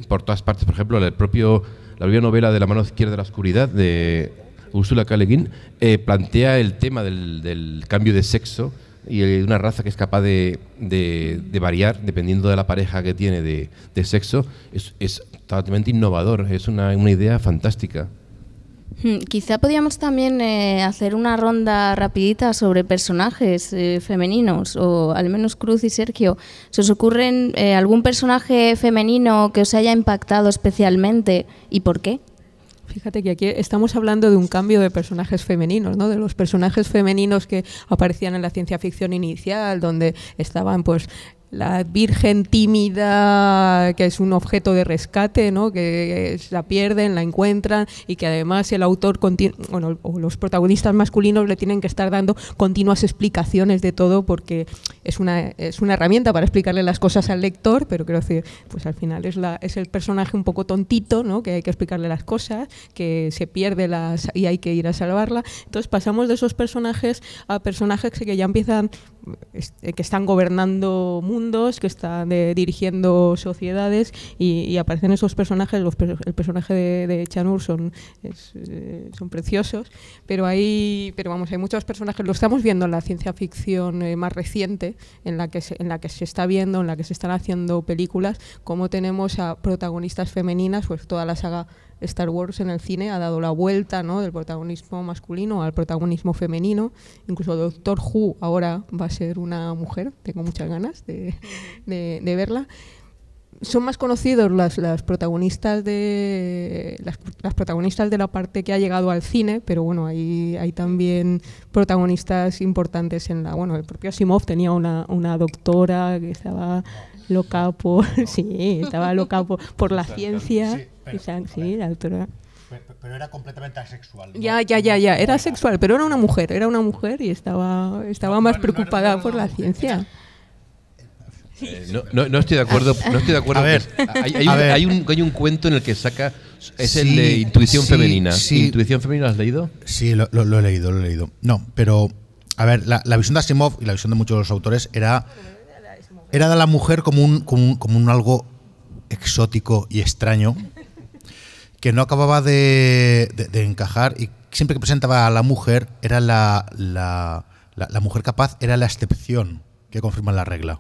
por todas partes. Por ejemplo, la propia novela de La mano izquierda de la oscuridad de Ursula K. Le Guin plantea el tema del cambio de sexo y una raza que es capaz de variar dependiendo de la pareja que tiene de sexo. Es totalmente innovador, es una idea fantástica. Quizá podíamos también hacer una ronda rapidita sobre personajes femeninos, o al menos Cruz y Sergio. ¿Se os ocurre algún personaje femenino que os haya impactado especialmente y por qué? Fíjate que aquí estamos hablando de un cambio de personajes femeninos, ¿no? De los personajes femeninos que aparecían en la ciencia ficción inicial, donde estaban pues la virgen tímida, que es un objeto de rescate, ¿no? Que la pierden, la encuentran y que además el autor o los protagonistas masculinos le tienen que estar dando continuas explicaciones de todo, porque es una herramienta para explicarle las cosas al lector, pero quiero decir, pues al final es el personaje un poco tontito, ¿no? Que hay que explicarle las cosas, que se pierde y hay que ir a salvarla. Entonces pasamos de esos personajes a personajes que ya empiezan, que están gobernando mundos, que están dirigiendo sociedades, y aparecen esos personajes. El personaje de Chanur son preciosos, pero hay muchos personajes. Lo estamos viendo en la ciencia ficción más reciente, en la que se está viendo, en la que se están haciendo películas, como tenemos a protagonistas femeninas. Pues toda la saga Star Wars en el cine ha dado la vuelta, ¿no? Del protagonismo masculino al protagonismo femenino. Incluso Doctor Who ahora va a ser una mujer. Tengo muchas ganas de verla. Son más conocidos las protagonistas de la parte que ha llegado al cine, pero bueno, hay también protagonistas importantes el propio Asimov tenía una doctora que estaba loca por la ciencia. Sí, sí, la doctora. Pero era completamente asexual, ¿no? Ya, era sexual, pero era una mujer y estaba más preocupada por la ciencia. No estoy de acuerdo. A ver, hay un cuento en el que saca, el de intuición femenina. Sí. ¿Intuición femenina lo has leído? Sí, lo he leído. No, pero a ver, la visión de Asimov y la visión de muchos de los autores era de la mujer como un algo exótico y extraño que no acababa de encajar, y siempre que presentaba a la mujer era la mujer capaz, era la excepción que confirma la regla.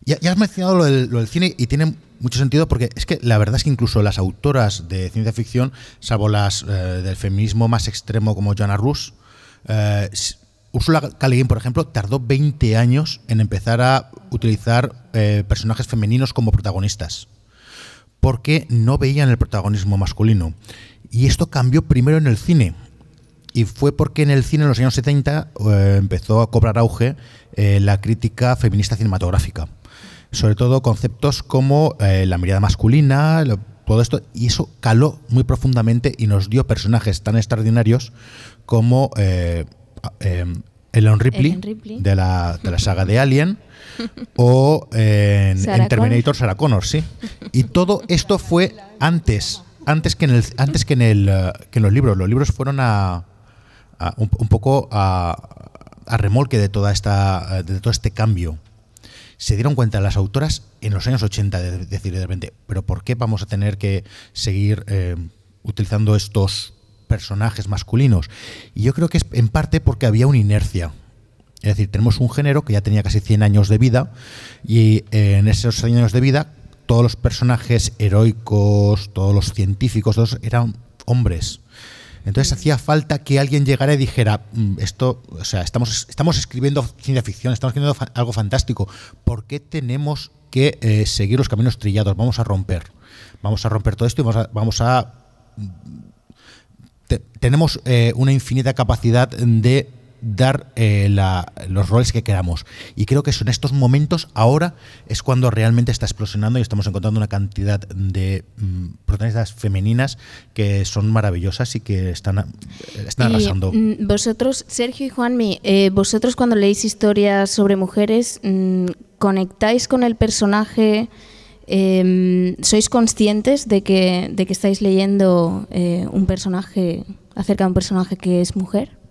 Ya has mencionado lo del cine, y tiene mucho sentido, porque es que la verdad es que incluso las autoras de ciencia ficción, salvo las del feminismo más extremo como Joanna Russ, Ursula K. Le Guin, por ejemplo, tardó 20 años en empezar a utilizar personajes femeninos como protagonistas, porque no veían el protagonismo masculino. Y esto cambió primero en el cine. Y fue porque en el cine en los años 70 empezó a cobrar auge la crítica feminista cinematográfica. sobre todo conceptos como la mirada masculina, todo esto, y eso caló muy profundamente y nos dio personajes tan extraordinarios como Ellen Ripley, de la saga de Alien, o en Terminator Sarah Connor, sí. Y todo esto fue antes que en los libros. Los libros fueron un poco a remolque de todo este cambio. Se dieron cuenta las autoras en los años 80 de decir de repente, pero ¿por qué vamos a tener que seguir utilizando estos personajes masculinos? Y yo creo que es en parte porque había una inercia. Es decir, tenemos un género que ya tenía casi 100 años de vida y en esos 100 años de vida todos los personajes heroicos, todos los científicos, todos eran hombres. Entonces hacía falta que alguien llegara y dijera, esto, o sea, estamos escribiendo ciencia ficción, estamos escribiendo algo fantástico, ¿por qué tenemos que seguir los caminos trillados? Vamos a romper todo esto y tenemos una infinita capacidad de dar los roles que queramos. Y creo que en estos momentos, ahora es cuando realmente está explosionando y estamos encontrando una cantidad de protagonistas femeninas que son maravillosas y que están arrasando. Vosotros, Sergio y Juanmi, vosotros cuando leéis historias sobre mujeres, ¿conectáis con el personaje? ¿Sois conscientes de que estáis leyendo un personaje acerca de un personaje que es mujer?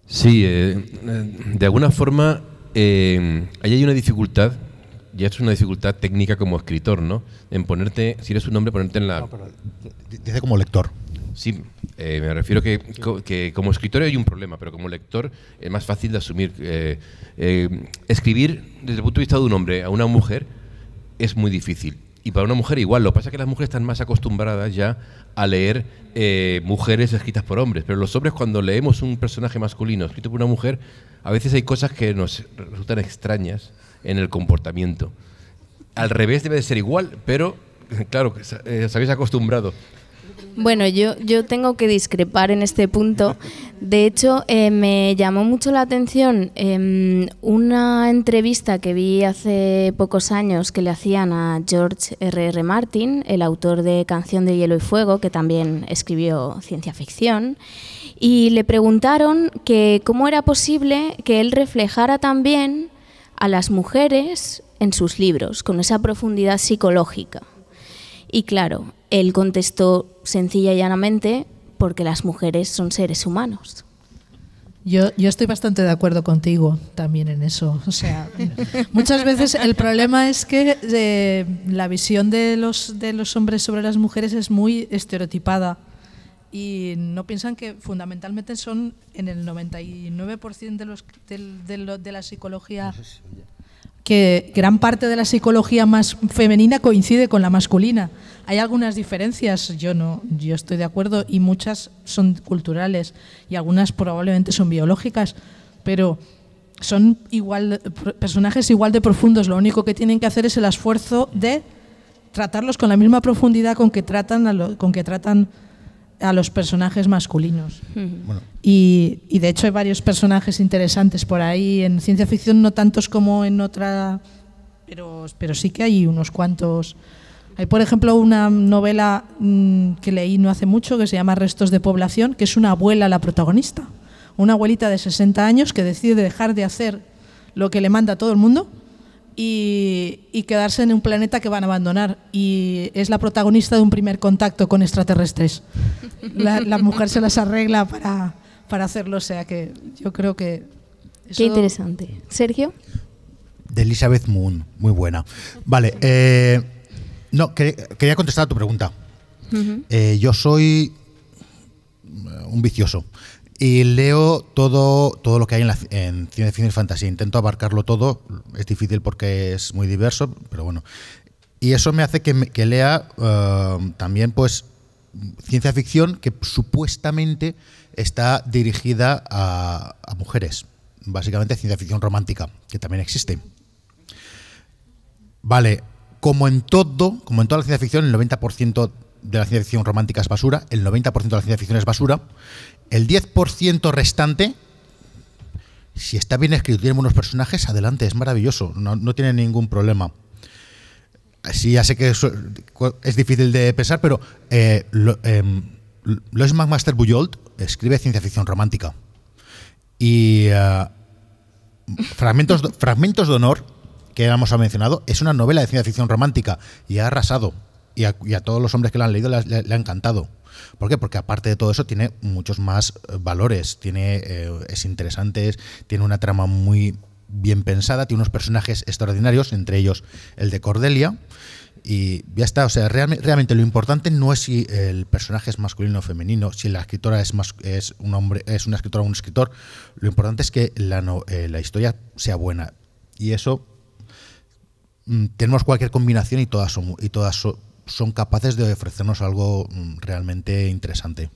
Sí, de alguna forma ahí hay una dificultad, ya es una dificultad técnica como escritor, ¿no? En ponerte, si eres un hombre, ponerte en la... No, pero dice como lector. Sí, me refiero que como escritor hay un problema, pero como lector es más fácil de asumir. Escribir desde el punto de vista de un hombre a una mujer es muy difícil. Y para una mujer igual, lo que pasa es que las mujeres están más acostumbradas ya a leer mujeres escritas por hombres, pero los hombres cuando leemos un personaje masculino escrito por una mujer, a veces hay cosas que nos resultan extrañas en el comportamiento. Al revés debe de ser igual, pero claro, os habéis acostumbrado. Bueno, yo tengo que discrepar en este punto. De hecho, me llamó mucho la atención una entrevista que vi hace pocos años que le hacían a George R.R. Martin, el autor de Canción de Hielo y Fuego, que también escribió ciencia ficción, y le preguntaron que cómo era posible que él reflejara también a las mujeres en sus libros, con esa profundidad psicológica. Y claro, él contestó sencilla y llanamente, porque las mujeres son seres humanos. Yo estoy bastante de acuerdo contigo también en eso. O sea, muchas veces el problema es que la visión de los hombres sobre las mujeres es muy estereotipada y no piensan que fundamentalmente son en el 99% de la psicología, que gran parte de la psicología más femenina coincide con la masculina. Hay algunas diferencias, yo estoy de acuerdo, y muchas son culturales y algunas probablemente son biológicas, pero son personajes igual de profundos. Lo único que tienen que hacer es el esfuerzo de tratarlos con la misma profundidad con que tratan a los personajes masculinos. Bueno. Y de hecho hay varios personajes interesantes por ahí en ciencia ficción, no tantos como en otra, pero sí que hay unos cuantos. Hay, por ejemplo, una novela que leí no hace mucho que se llama Restos de población, que es una abuela la protagonista, una abuelita de 60 años que decide dejar de hacer lo que le manda a todo el mundo y quedarse en un planeta que van a abandonar, y es la protagonista de un primer contacto con extraterrestres. La mujer se las arregla para hacerlo, o sea que yo creo que eso... Qué interesante. ¿Sergio? De Elizabeth Moon, muy buena. Vale, no, quería contestar a tu pregunta. Yo soy un vicioso y leo todo lo que hay en ciencia ficción y fantasía. Intento abarcarlo todo. Es difícil porque es muy diverso, pero bueno. Y eso me hace que lea también pues ciencia ficción que supuestamente está dirigida a mujeres. Básicamente ciencia ficción romántica, que también existe. Vale. Como en toda la ciencia ficción, el 90% de la ciencia ficción romántica es basura, el 90% de la ciencia ficción es basura, el 10% restante Si está bien escrito, tiene buenos personajes, adelante, es maravilloso, no tiene ningún problema. Sí, ya sé que eso es difícil de pensar, pero Lois McMaster Bujold escribe ciencia ficción romántica. Y Fragmentos de Honor, que hemos mencionado, es una novela de ciencia ficción romántica y ha arrasado. Y a todos los hombres que la han leído le ha encantado. ¿Por qué? Porque aparte de todo eso tiene muchos más valores, es interesante, tiene una trama muy bien pensada, tiene unos personajes extraordinarios, entre ellos el de Cordelia, y ya está. O sea, realmente lo importante no es si el personaje es masculino o femenino, si la escritora es un hombre, es una escritora o un escritor. Lo importante es que la historia sea buena, y eso tenemos cualquier combinación y todas son capaces de ofrecernos algo realmente interesante.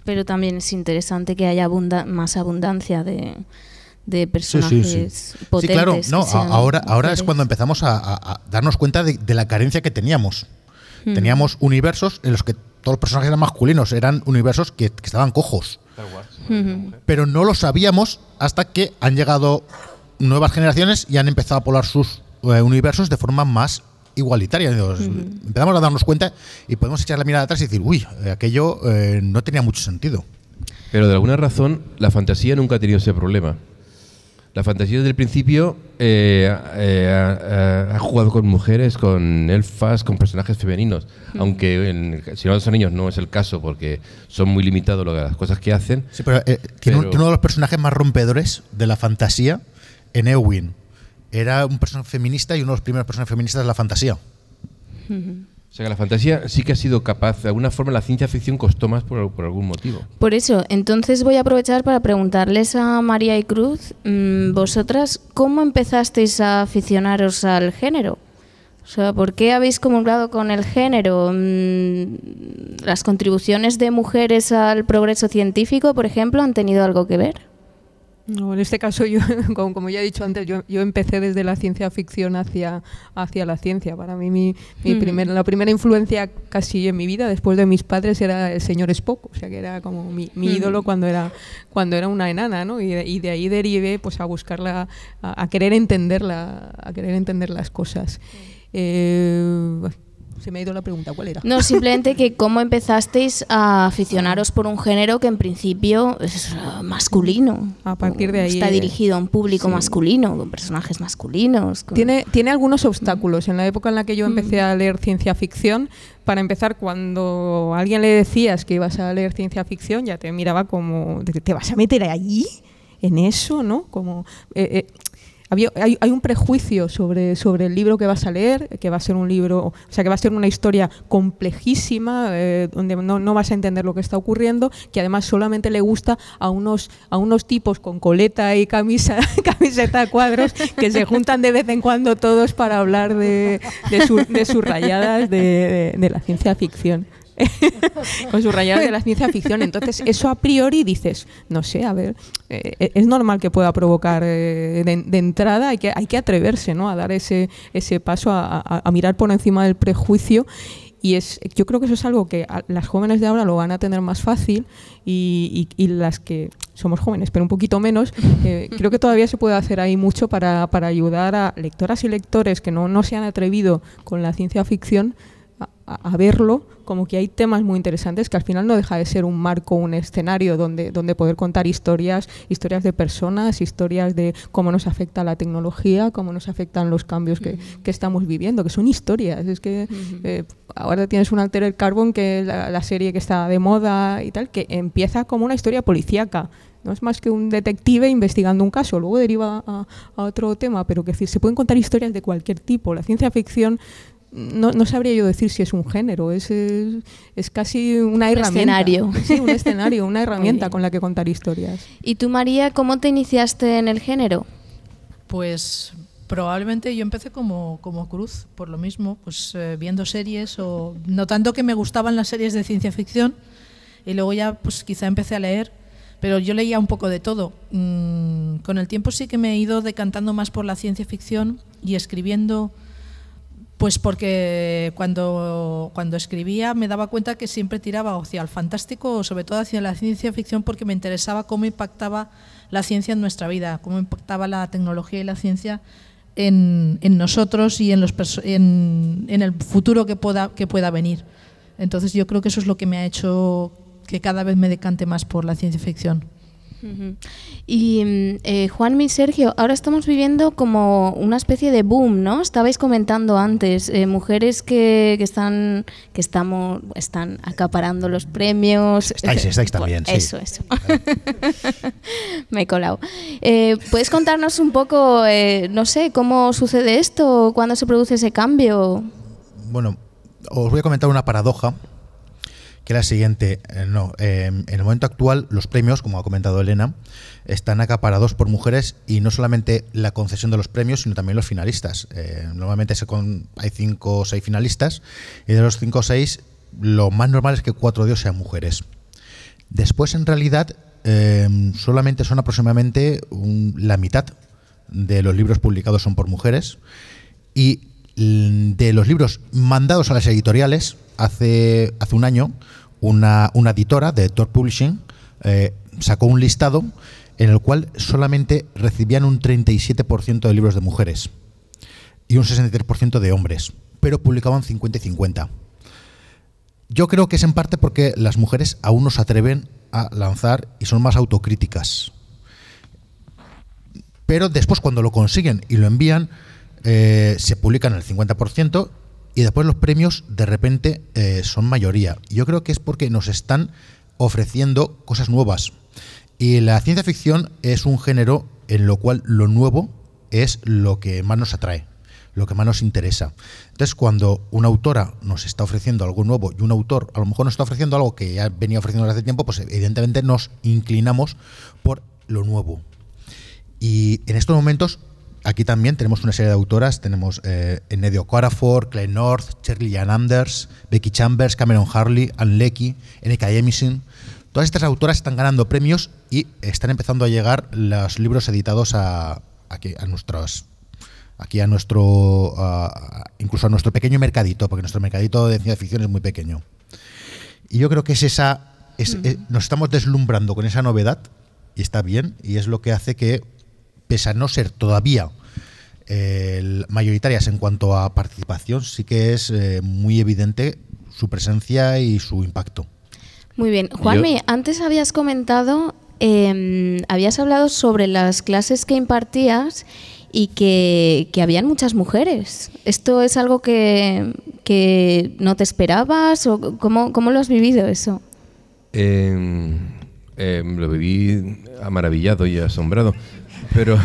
Pero también es interesante que haya más abundancia de personajes potentes. Sí, claro. No, ahora es cuando empezamos a darnos cuenta de la carencia que teníamos. Teníamos universos en los que todos los personajes eran masculinos, eran universos que estaban cojos. Pero no lo sabíamos hasta que han llegado nuevas generaciones y han empezado a poblar sus universos de forma más igualitaria. Empezamos a darnos cuenta y podemos echar la mirada atrás y decir, uy, aquello no tenía mucho sentido. Pero de alguna razón la fantasía nunca ha tenido ese problema. La fantasía desde el principio ha jugado con mujeres, con elfas, con personajes femeninos, aunque en El Señor de los Anillos no es el caso porque son muy limitados las cosas que hacen. Sí, pero tiene uno de los personajes más rompedores de la fantasía en Éowyn. Era un personaje feminista y uno de los primeros personajes feministas de la fantasía. O sea que la fantasía sí que ha sido capaz, de alguna forma la ciencia ficción costó más por algún motivo. Por eso, entonces voy a aprovechar para preguntarles a María y Cruz, vosotras, ¿cómo empezasteis a aficionaros al género? O sea, ¿por qué habéis comulgado con el género? ¿Las contribuciones de mujeres al progreso científico, por ejemplo, han tenido algo que ver? No, en este caso yo, como ya he dicho antes, yo empecé desde la ciencia ficción hacia la ciencia. Para mí la primera influencia casi en mi vida, después de mis padres, era el señor Spock, o sea que era como mi ídolo cuando era una enana, ¿no? Y de ahí derivé pues a buscarla, a querer entenderla, a querer entender las cosas. Se me ha ido la pregunta, ¿cuál era? No, simplemente que cómo empezaste a aficionaros por un género que en principio es masculino. A partir de ahí está dirigido a un público masculino, con personajes masculinos. Tiene algunos obstáculos. En la época en la que yo empecé a leer ciencia ficción, para empezar, cuando a alguien le decías que ibas a leer ciencia ficción, ya te miraba como, ¿te vas a meter allí? ¿En eso? ¿No? Como... Hay un prejuicio sobre el libro que vas a leer, que va a ser un libro, o sea, que va a ser una historia complejísima, donde no vas a entender lo que está ocurriendo, que además solamente le gusta a unos tipos con coleta y camiseta a cuadros que se juntan de vez en cuando todos para hablar de sus rayadas de la ciencia ficción. Con sus rayadas de la ciencia ficción. Entonces eso a priori dices, no sé, a ver, es normal que pueda provocar de entrada, hay que atreverse, ¿no? A dar ese paso, a mirar por encima del prejuicio. Y yo creo que eso es algo que las jóvenes de ahora lo van a tener más fácil y las que somos jóvenes, pero un poquito menos, creo que todavía se puede hacer ahí mucho para ayudar a lectoras y lectores que no se han atrevido con la ciencia ficción a verlo, como que hay temas muy interesantes que al final no deja de ser un marco, un escenario donde poder contar historias de personas, historias de cómo nos afecta la tecnología, cómo nos afectan los cambios que estamos viviendo, que son historias. Es que ahora tienes un Altered Carbon, que es la serie que está de moda y tal, que empieza como una historia policíaca. No es más que un detective investigando un caso, luego deriva a otro tema, pero que se pueden contar historias de cualquier tipo. La ciencia ficción no sabría yo decir si es un género, es casi una herramienta. Escenario. Sí, un escenario, una herramienta con la que contar historias. ¿Y tú, María, cómo te iniciaste en el género? Pues probablemente yo empecé como Cruz, por lo mismo, pues viendo series, o notando que me gustaban las series de ciencia ficción, y luego ya pues quizá empecé a leer, pero yo leía un poco de todo. Con el tiempo sí que me he ido decantando más por la ciencia ficción y escribiendo. Pues porque cuando escribía me daba cuenta que siempre tiraba hacia el fantástico, o sobre todo hacia la ciencia ficción, porque me interesaba cómo impactaba la ciencia en nuestra vida, cómo impactaba la tecnología y la ciencia en nosotros y en el futuro que pueda venir. Entonces yo creo que eso es lo que me ha hecho que cada vez me decante más por la ciencia ficción. Y Juanmi, Sergio, ahora estamos viviendo como una especie de boom, ¿no? Estabais comentando antes, mujeres que están acaparando los premios. Estáis también, sí. Eso. Me he colado. ¿Puedes contarnos un poco, no sé, cómo sucede esto? ¿Cuándo se produce ese cambio? Bueno, os voy a comentar una paradoja, que es la siguiente. En el momento actual los premios, como ha comentado Elena, están acaparados por mujeres, y no solamente la concesión de los premios, sino también los finalistas. Normalmente hay 5 o 6 finalistas, y de los 5 o 6 lo más normal es que 4 de ellos sean mujeres. Después, en realidad, solamente son aproximadamente la mitad de los libros publicados son por mujeres, y de los libros mandados a las editoriales, hace un año, una editora de Tor Publishing sacó un listado en el cual solamente recibían un 37% de libros de mujeres y un 63% de hombres, pero publicaban 50 y 50. Yo creo que es en parte porque las mujeres aún no se atreven a lanzar y son más autocríticas. Pero después, cuando lo consiguen y lo envían, se publican el 50%, y después los premios de repente son mayoría. Yo creo que es porque nos están ofreciendo cosas nuevas. Y la ciencia ficción es un género en lo cual lo nuevo es lo que más nos atrae, lo que más nos interesa. Entonces, cuando una autora nos está ofreciendo algo nuevo y un autor a lo mejor nos está ofreciendo algo que ya venía ofreciendo hace tiempo, pues evidentemente nos inclinamos por lo nuevo. Y en estos momentos, aquí también tenemos una serie de autoras. Tenemos Nnedi Okorafor, Claire North, Shirley Ann Anders, Becky Chambers, Cameron Harley, Ann Leckie, N.K. Jemisin. Todas estas autoras están ganando premios y están empezando a llegar los libros editados incluso a nuestro pequeño mercadito, porque nuestro mercadito de ciencia ficción es muy pequeño. Y yo creo que nos estamos deslumbrando con esa novedad, y está bien, y es lo que hace que, pese a no ser todavía mayoritarias en cuanto a participación, sí que es muy evidente su presencia y su impacto. Muy bien. Juanmi, antes habías comentado, habías hablado sobre las clases que impartías y que habían muchas mujeres. ¿Esto es algo que no te esperabas? ¿O cómo lo has vivido eso? Lo viví maravillado y asombrado. Pero,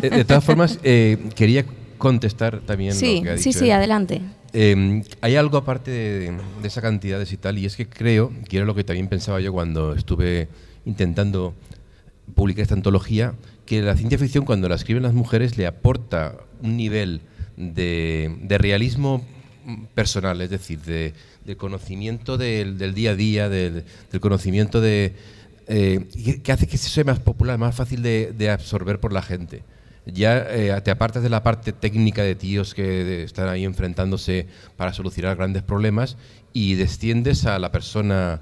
de todas formas, quería contestar también lo que ha dicho. Sí, adelante. Hay algo aparte de esa cantidades y tal, y es que creo, que era lo que también pensaba yo cuando estuve intentando publicar esta antología, que la ciencia ficción, cuando la escriben las mujeres, le aporta un nivel de realismo personal, es decir, de conocimiento del día a día, del conocimiento que hace que sea más popular, más fácil de absorber por la gente. Ya te apartas de la parte técnica de tíos que están ahí enfrentándose para solucionar grandes problemas y desciendes a la persona.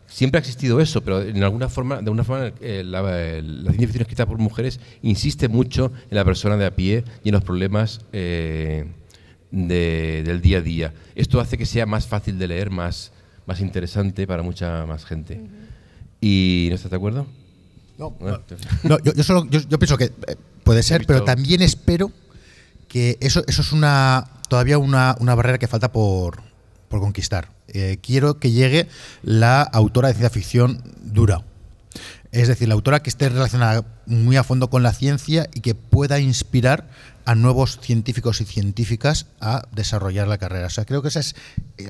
Siempre ha existido eso, pero de alguna forma la ciencia ficción escrita por mujeres insiste mucho en la persona de a pie y en los problemas del día a día. Esto hace que sea más fácil de leer, más interesante para mucha más gente. ¿Y no estás de acuerdo? No, yo pienso que puede ser, pero también espero que eso es todavía una barrera que falta por conquistar. Quiero que llegue la autora de ciencia ficción dura. Es decir, la autora que esté relacionada muy a fondo con la ciencia y que pueda inspirar a nuevos científicos y científicas a desarrollar la carrera. O sea, creo que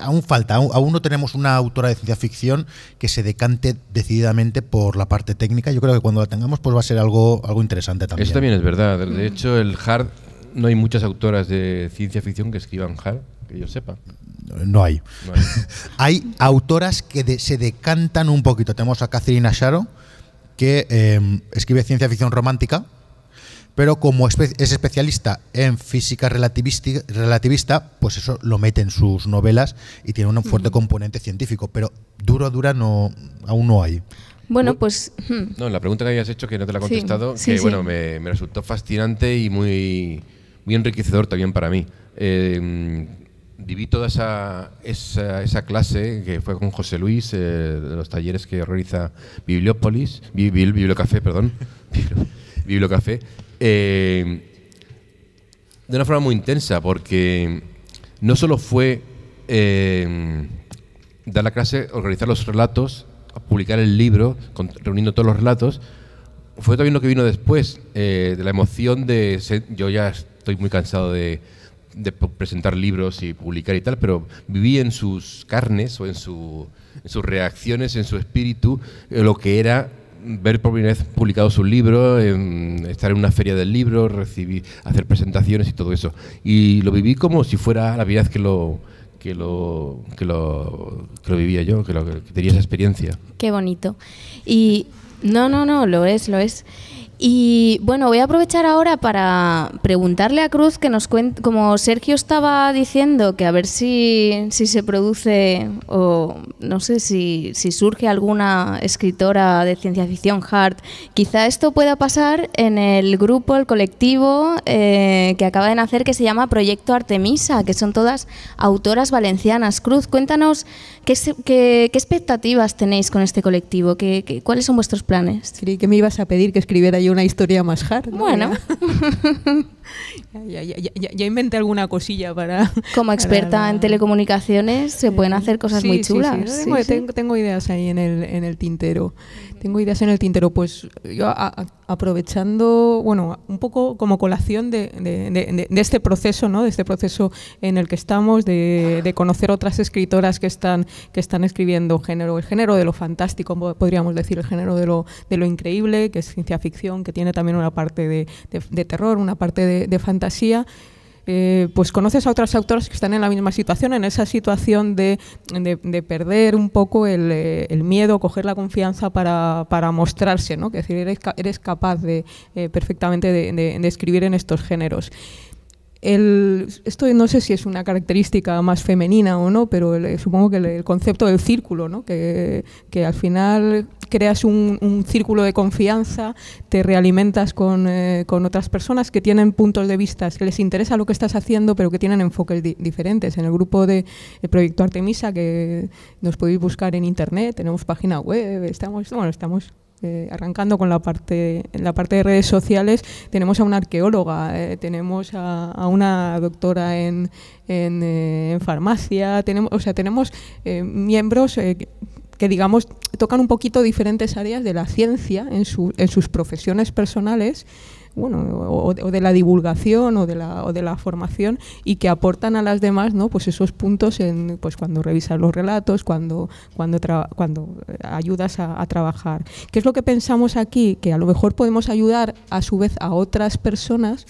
aún falta, aún no tenemos una autora de ciencia ficción que se decante decididamente por la parte técnica. Yo creo que cuando la tengamos, pues va a ser algo interesante también. Eso también es verdad. De hecho, el hard, no hay muchas autoras de ciencia ficción que escriban hard, que yo sepa. No hay. Hay autoras que se decantan un poquito. Tenemos a Catherine Asharo, que escribe ciencia ficción romántica, pero como es especialista en física relativista, pues eso lo mete en sus novelas y tiene un fuerte componente científico, pero dura aún no hay. Bueno, pues... No, la pregunta que habías hecho, que no te la he contestado, sí, que sí. bueno, me resultó fascinante y muy enriquecedor también para mí. Viví toda esa clase que fue con José Luis, de los talleres que organiza Bibliocafé, perdón, Bibliocafé, de una forma muy intensa, porque no solo fue dar la clase, organizar los relatos, publicar el libro, reuniendo todos los relatos, fue también lo que vino después, de la emoción de ser, yo ya estoy muy cansado de presentar libros y publicar y tal, pero viví en sus carnes o en sus reacciones, en su espíritu, lo que era ver por primera vez publicado su libro, estar en una feria del libro, hacer presentaciones y todo eso. Y lo viví como si fuera la primera vez que lo vivía yo, que tenía esa experiencia. Qué bonito. Y no, lo es. Y bueno, voy a aprovechar ahora para preguntarle a Cruz que nos cuente, como Sergio estaba diciendo, que a ver si se produce o no sé si surge alguna escritora de ciencia ficción hard. Quizá esto pueda pasar en el grupo, el colectivo que acaba de nacer, que se llama Proyecto Artemisa, que son todas autoras valencianas. Cruz, cuéntanos qué expectativas tenéis con este colectivo, cuáles son vuestros planes. Creí que me ibas a pedir que escribiera yo una historia más hard, ¿no? Bueno. Ya inventé alguna cosilla para... Como experta en telecomunicaciones se pueden hacer cosas muy chulas. Sí. Tengo ideas ahí en el tintero. Pues yo aprovechando, bueno, un poco como colación de este proceso, ¿no? De este proceso en el que estamos, de conocer otras escritoras que están escribiendo el género de lo fantástico, podríamos decir, el género de lo increíble, que es ciencia ficción, que tiene también una parte de terror, una parte de fantasía. Pues conoces a otras autoras que están en la misma situación, en esa situación de perder un poco el miedo, coger la confianza para mostrarse, ¿no? Que es decir, eres capaz perfectamente de escribir en estos géneros. Esto no sé si es una característica más femenina o no, pero supongo que el concepto del círculo, ¿no? Que al final creas un círculo de confianza, te realimentas con otras personas que tienen puntos de vista, que les interesa lo que estás haciendo, pero que tienen enfoques diferentes. En el grupo de Proyecto Artemisa, que nos podéis buscar en internet, tenemos página web, estamos arrancando con la parte de redes sociales. Tenemos a una arqueóloga, tenemos a una doctora en farmacia, tenemos miembros que digamos tocan un poquito diferentes áreas de la ciencia en sus profesiones personales, bueno, o de la divulgación o de la formación, y que aportan a las demás, ¿no? Pues esos puntos pues cuando revisas los relatos, cuando ayudas a trabajar. ¿Qué es lo que pensamos aquí? Que a lo mejor podemos ayudar a su vez a otras personas.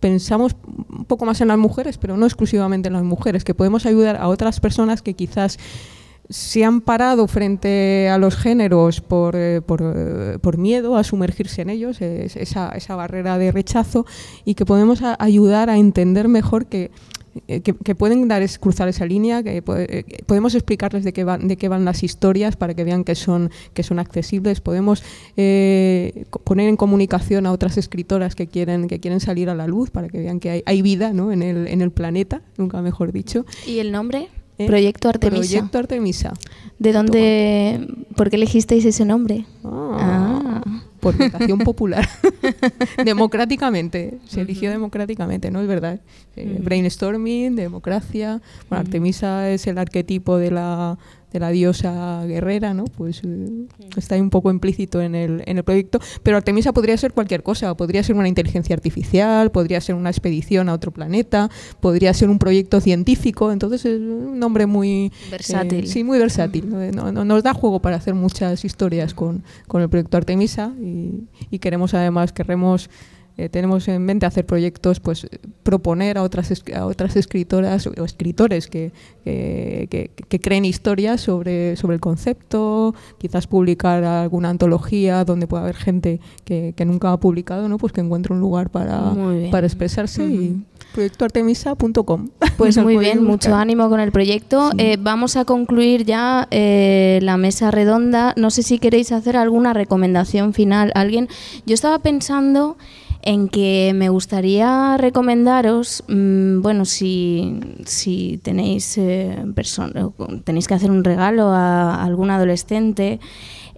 Pensamos un poco más en las mujeres, pero no exclusivamente en las mujeres, que podemos ayudar a otras personas que quizás se han parado frente a los géneros por miedo a sumergirse en ellos, esa barrera de rechazo, y que podemos ayudar a entender mejor que pueden cruzar esa línea, que podemos explicarles de qué van las historias para que vean que son accesibles. Podemos poner en comunicación a otras escritoras que quieren salir a la luz para que vean que hay vida, ¿no? en el planeta, nunca mejor dicho. ¿Y el nombre? Proyecto Artemisa. Proyecto Artemisa. ¿De dónde? ¿Por qué elegisteis ese nombre? Por votación popular. Democráticamente. Se eligió democráticamente, ¿no? Es verdad. Brainstorming, democracia. Bueno, Artemisa es el arquetipo de la diosa guerrera, ¿no? Pues está ahí un poco implícito en el proyecto. Pero Artemisa podría ser cualquier cosa. Podría ser una inteligencia artificial, podría ser una expedición a otro planeta, podría ser un proyecto científico. Entonces es un nombre muy versátil. Sí, muy versátil. Nos da juego para hacer muchas historias con el proyecto Artemisa, y queremos tenemos en mente hacer proyectos, pues proponer a otras escritoras o escritores que creen historias sobre el concepto, quizás publicar alguna antología donde pueda haber gente que nunca ha publicado, ¿no? Pues que encuentre un lugar para expresarse. Y proyectoartemisa.com. Pues muy bien, mucho ánimo con el proyecto. Sí. Vamos a concluir ya la mesa redonda. No sé si queréis hacer alguna recomendación final. ¿Alguien? Yo estaba pensando en que me gustaría recomendaros, bueno, si tenéis tenéis que hacer un regalo a algún adolescente.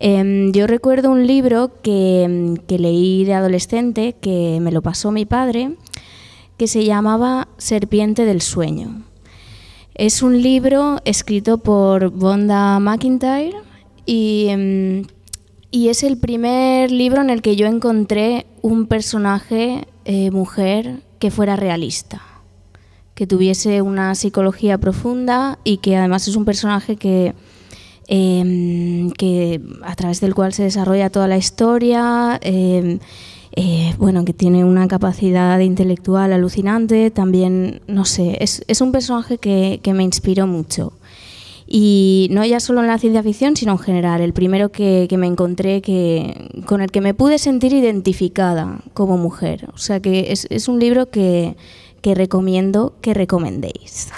Yo recuerdo un libro que leí de adolescente, que me lo pasó mi padre, que se llamaba Serpiente del sueño. Es un libro escrito por Vonda McIntyre y es el primer libro en el que yo encontré un personaje mujer que fuera realista, que tuviese una psicología profunda y que además es un personaje que a través del cual se desarrolla toda la historia, bueno, que tiene una capacidad intelectual alucinante. También, no sé, es un personaje que me inspiró mucho. Y no ya solo en la ciencia ficción, sino en general. El primero que me encontré con el que me pude sentir identificada como mujer. O sea que es un libro que recomiendo que recomendéis.